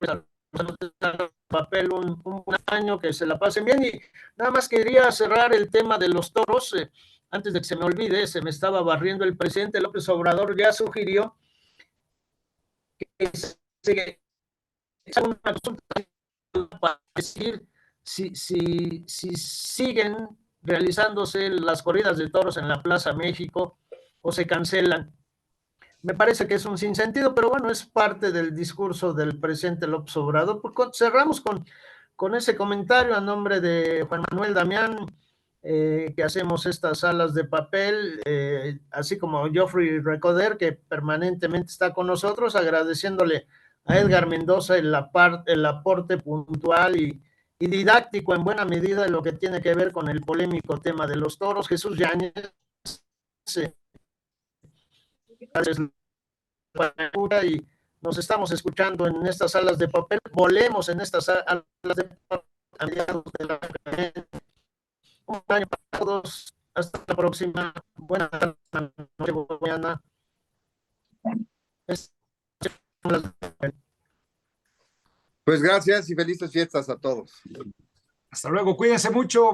papel un año, que se la pasen bien. Y nada más quería cerrar el tema de los toros, antes de que se me olvide, se me estaba barriendo. El presidente López Obrador ya sugirió que se haga una consulta para decir si siguen realizándose las corridas de toros en la Plaza México o se cancelan. Me parece que es un sinsentido, pero bueno, es parte del discurso del presidente López Obrador. Cerramos con ese comentario a nombre de Juan Manuel Damián, que hacemos estas salas de papel, así como Joffrey Recoder, que permanentemente está con nosotros, agradeciéndole a Edgar Mendoza el aporte puntual y didáctico en buena medida de lo que tiene que ver con el polémico tema de los toros. Jesús Yáñez, y nos estamos escuchando en estas salas de papel. Volemos en estas salas de papel a mediados de la un año para todos. Hasta la próxima. Buenas noches, mañana. Pues gracias y felices fiestas a todos. Hasta luego, cuídense mucho.